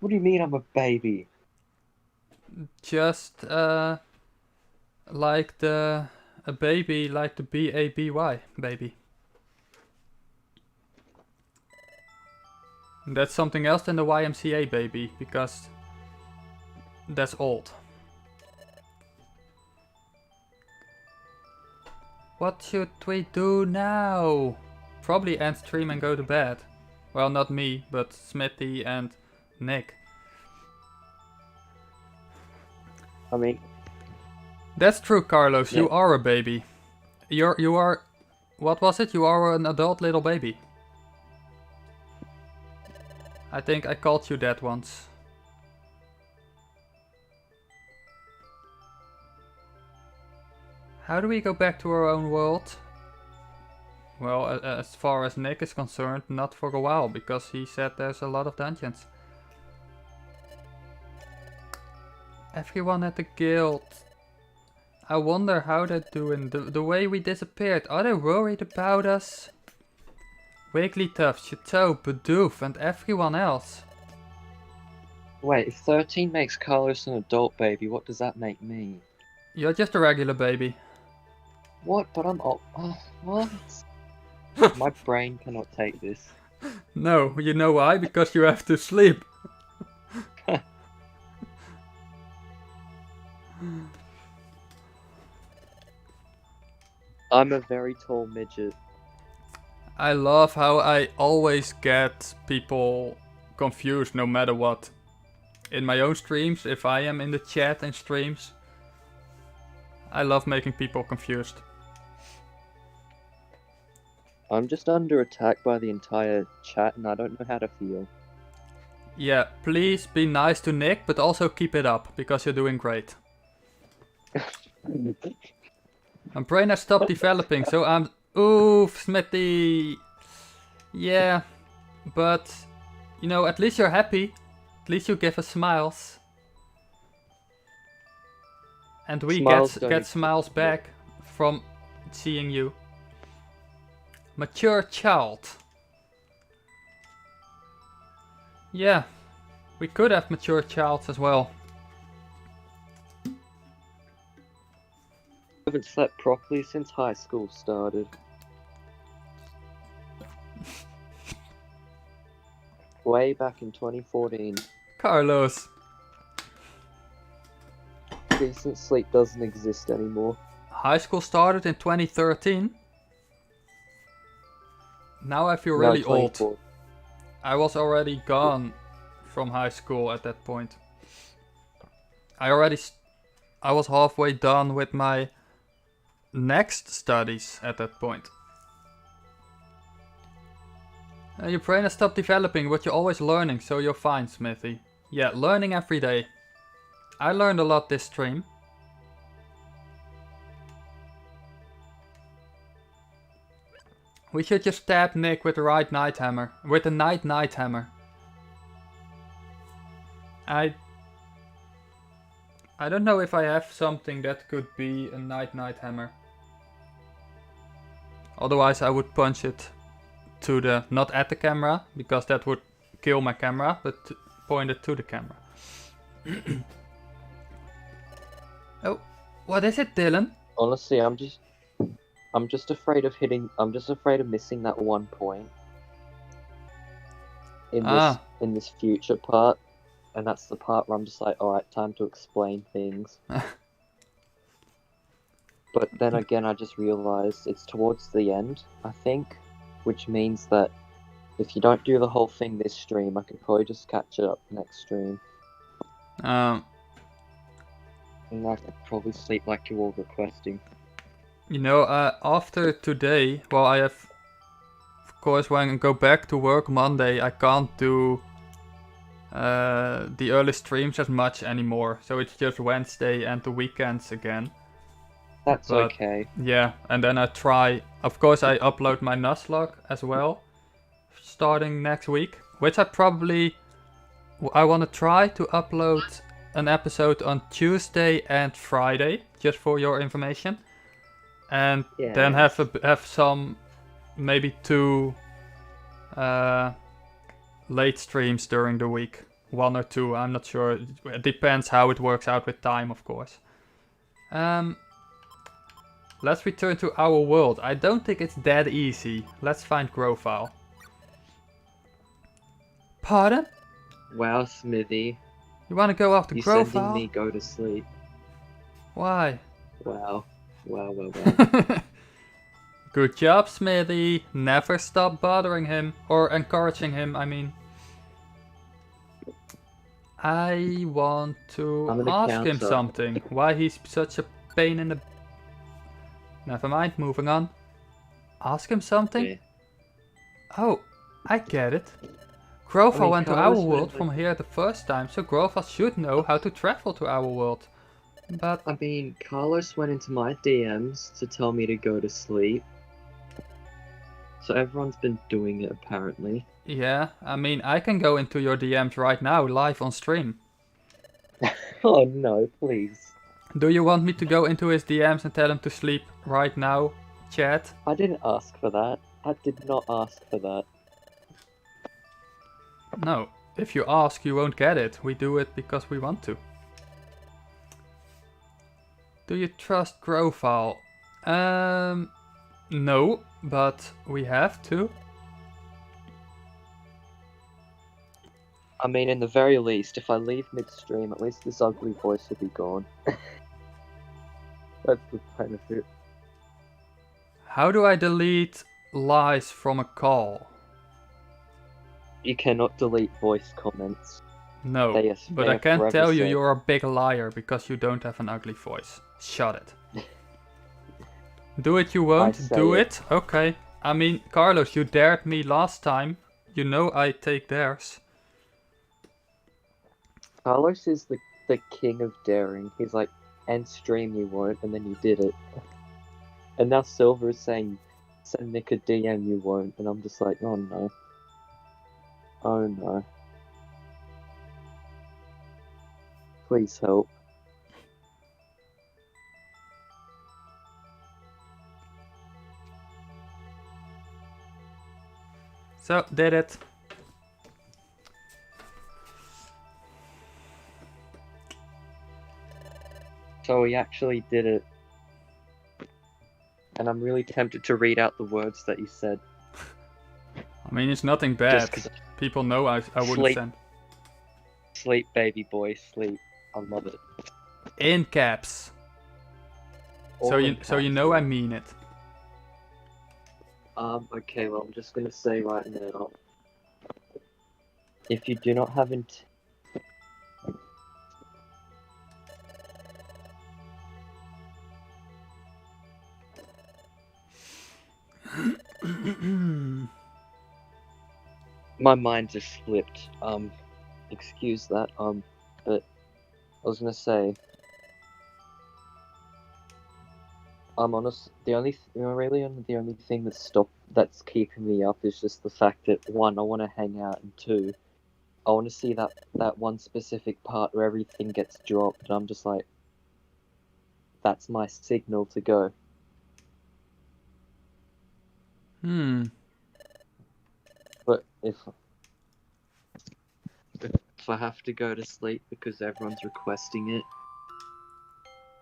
What do you mean I'm a baby? Just, like a baby, like the B-A-B-Y, baby. That's something else than the YMCA baby, because that's old. What should we do now? Probably end stream and go to bed. Well, not me, but Smithy and Nick. I mean, That's true, Carlos. yeah. You are a baby. You are. What was it? You are an adult little baby. I think I called you that once. How do we go back to our own world? Well, as far as Nick is concerned, not for a while, because he said there's a lot of dungeons. Everyone at the guild. I wonder how they're doing. The way we disappeared. Are they worried about us? Wigglytuff, Chateau, Bidoof, and everyone else. Wait, if 13 makes Carlos an adult baby, what does that make me? You're just a regular baby. What? But I'm old. What? My brain cannot take this. No, you know why? Because you have to sleep. I'm a very tall midget. I love how I always get people confused no matter what. In my own streams, if I am in the chat and streams, I love making people confused. I'm just under attack by the entire chat and I don't know how to feel. Yeah, please be nice to Nick, but also keep it up, because you're doing great. My brain has stopped developing, so I'm... Oof, Smithy! Yeah, but... You know, at least you're happy. At least you give us smiles. And we Smiles don't get exist. smiles back from seeing you. Mature child. Yeah, we could have mature childs as well. I haven't slept properly since high school started. Way back in 2014. Carlos. Decent sleep doesn't exist anymore. High school started in 2013. Now I feel No, really old. 24. I was already gone from high school at that point. I was halfway done with my next studies at that point. Your brain has stopped developing, but you're always learning, so you're fine, Smithy. Yeah, learning every day. I learned a lot this stream. We should just stab Nick with the right night hammer. With the night hammer. I don't know if I have something that could be a night hammer. Otherwise I would punch it to the, not at the camera, because that would kill my camera, but point it to the camera. Oh, what is it, Dylan? Honestly, I'm just afraid of hitting. I'm just afraid of missing that one point in this future part, and that's the part where I'm just like, all right, time to explain things. But then again, I just realized it's towards the end, I think, which means that if you don't do the whole thing this stream, I could probably just catch it up next stream. And I could probably sleep like you're all requesting. You know, after today, well, I have, of course, when I go back to work Monday, I can't do the early streams as much anymore. So it's just Wednesday and the weekends again. That's okay. Yeah, and then I try, of course, I upload my Nuzlocke as well, starting next week, which I want to try to upload an episode on Tuesday and Friday, just for your information. And then have some, maybe 2 late streams during the week. 1 or 2, I'm not sure. It depends how it works out with time, of course. Let's return to our world. I don't think it's that easy. Let's find Grofile. Pardon? Wow, Smithy. You want to go after Grofile? You're sending me go to sleep. Why? Wow. Good job, Smithy. Never stop bothering him. Or encouraging him, I mean. I want to ask him something. Why he's such a pain in the... Never mind, moving on. Ask him something? Yeah. Oh, I get it. Grofile went to our world from here the first time, so Grofile should know how to travel to our world. But... I mean, Carlos went into my DMs to tell me to go to sleep. So everyone's been doing it, apparently. Yeah, I mean, I can go into your DMs right now, live on stream. Oh no, please. Do you want me to go into his DMs and tell him to sleep right now, chat? I didn't ask for that. I did not ask for that. No, if you ask, you won't get it. We do it because we want to. Do you trust Grofile? No, but we have to. I mean, in the very least, if I leave midstream, at least this ugly voice will be gone. That's the benefit. How do I delete lies from a call? You cannot delete voice comments. No, but I can tell you you're a big liar because you don't have an ugly voice. Shut it. Do it you won't? Do it? Okay. I mean, Carlos, you dared me last time. You know I take dares. Carlos is the king of daring. He's like, end stream you won't, and then you did it. And now Silver is saying, send Nick a DM you won't, and I'm just like, oh no. Oh no. Please help. So, did it. So we actually did it. And I'm really tempted to read out the words that you said. I mean, it's nothing bad. People know I wouldn't send. Sleep, baby boy, sleep. I love it. In caps. So you know I mean it. Okay, well, I'm just gonna say right now. If you do not have My mind just slipped. Excuse that. But I was gonna say. I'm honest. The only, the only thing that's keeping me up is just the fact that one, I want to hang out, and two, I want to see that one specific part where everything gets dropped, and I'm just like, that's my signal to go. But if I have to go to sleep because everyone's requesting it,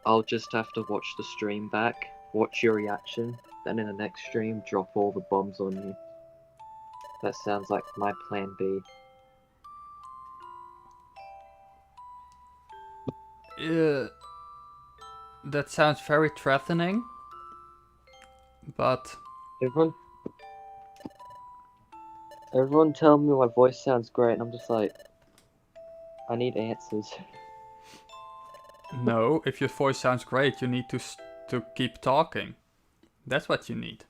I'll just have to watch the stream back, watch your reaction, then in the next stream, drop all the bombs on you. That sounds like my plan B. That sounds very threatening, but Everyone tell me my voice sounds great, and I'm just like, I need answers. no, if your voice sounds great, you need to keep talking. That's what you need.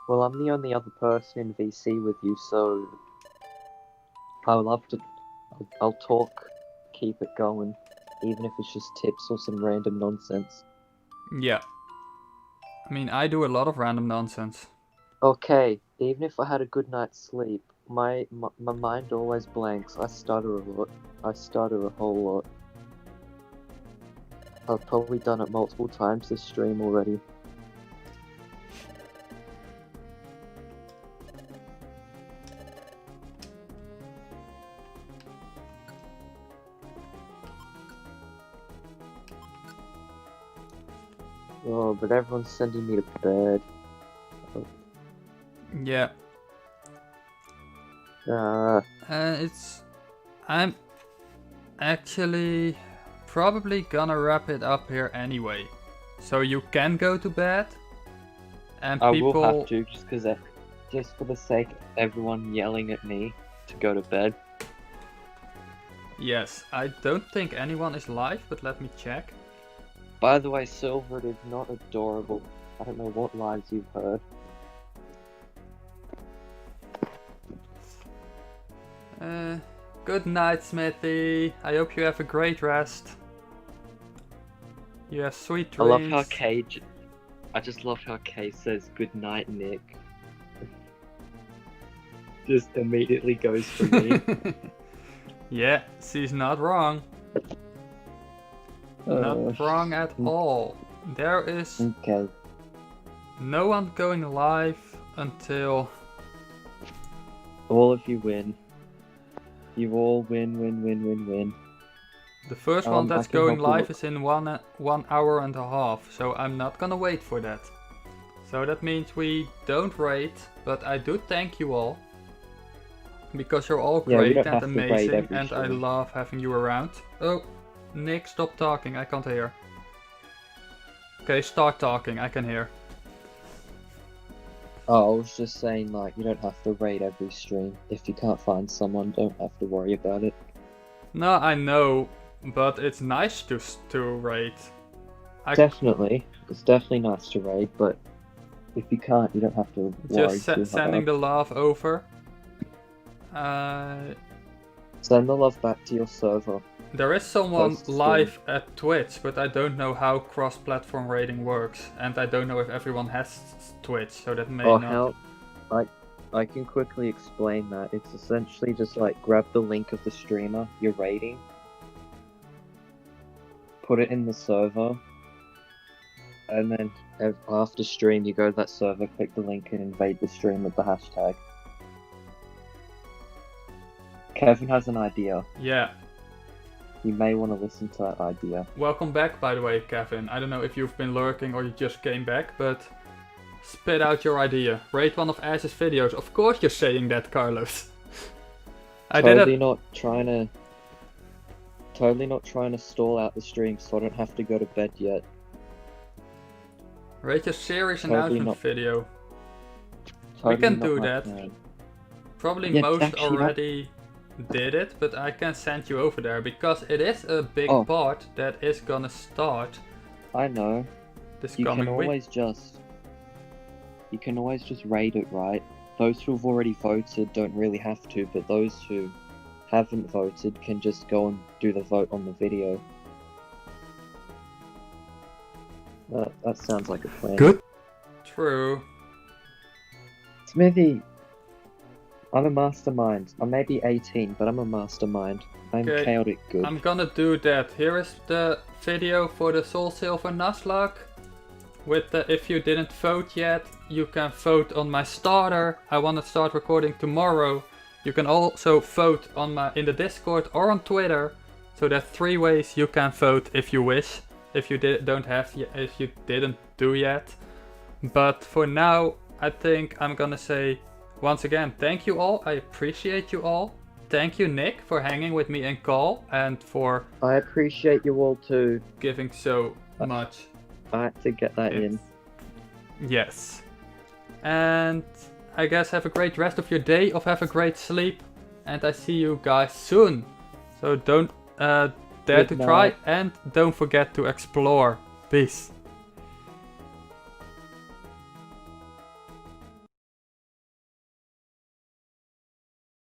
Well, I'm the only other person in VC with you, so I would love to. I'll talk, keep it going, even if it's just tips or some random nonsense. Yeah. I mean, I do a lot of random nonsense. Okay, even if I had a good night's sleep, my mind always blanks. I stutter a lot. I stutter a whole lot. I've probably done it multiple times this stream already. Oh, but everyone's sending me to bed. Yeah. I'm actually probably gonna wrap it up here anyway. So you can go to bed. And I people... will have to, just for the sake of everyone yelling at me to go to bed. Yes, I don't think anyone is live, but let me check. By the way, Silver, it is not adorable. I don't know what lives you've heard. Good night, Smithy. I hope you have a great rest. You have sweet dreams. I love how I just love how Kay says good night, Nick. Just immediately goes for me. Yeah, she's not wrong. Not wrong at all. There is no one going live until all of you win. You all win. The first one that's going live is in 1 hour and a half, so I'm not gonna wait for that. So that means we don't rate, but I do thank you all. Because you're all great and amazing, and I love having you around. Oh, Nick, stop talking, I can't hear. Okay, start talking, I can hear. Oh, I was just saying, like, you don't have to rate every stream. If you can't find someone, don't have to worry about it. No, I know, but it's nice to rate. Definitely. It's definitely nice to rate, but if you can't, you don't have to worry too hard. Sending the love over. Send the love back to your server. There is someone live at Twitch, but I don't know how cross-platform rating works, and I don't know if everyone has Twitch, so that may not... I can quickly explain that. It's essentially just like grab the link of the streamer you're rating, put it in the server, and then after stream you go to that server, click the link and invade the stream with the hashtag. Kevin has an idea. Yeah. You may want to listen to that idea. Welcome back, by the way, Kevin. I don't know if you've been lurking or you just came back, but spit out your idea. Rate one of Ash's videos. Of course you're saying that, Carlos. Totally not trying to stall out the stream so I don't have to go to bed yet. Rate your series announcement video. We can do that. Probably most already did it, but I can send you over there because it is a big part that is gonna start. I know. This coming week. You can always just rate it, right? Those who have already voted don't really have to, but those who haven't voted can just go and do the vote on the video. That sounds like a plan. Good. True. Smithy, I'm a mastermind. I may be 18, but I'm a mastermind. I'm Okay, chaotic good. I'm gonna do that. Here is the video for the Soul Silver Nuzlocke. With the, if you didn't vote yet, you can vote on my starter. I want to start recording tomorrow. You can also vote on in the Discord or on Twitter. So there are 3 ways you can vote if you wish. If you if you didn't do yet. But for now, I think I'm gonna say once again, thank you all. I appreciate you all. Thank you, Nick, for hanging with me in call and for I appreciate you all too. giving so much. I had to get that in. Yes. And I guess have a great rest of your day, or have a great sleep. And I see you guys soon. So don't dare Good to try, night. and don't forget to explore. Peace.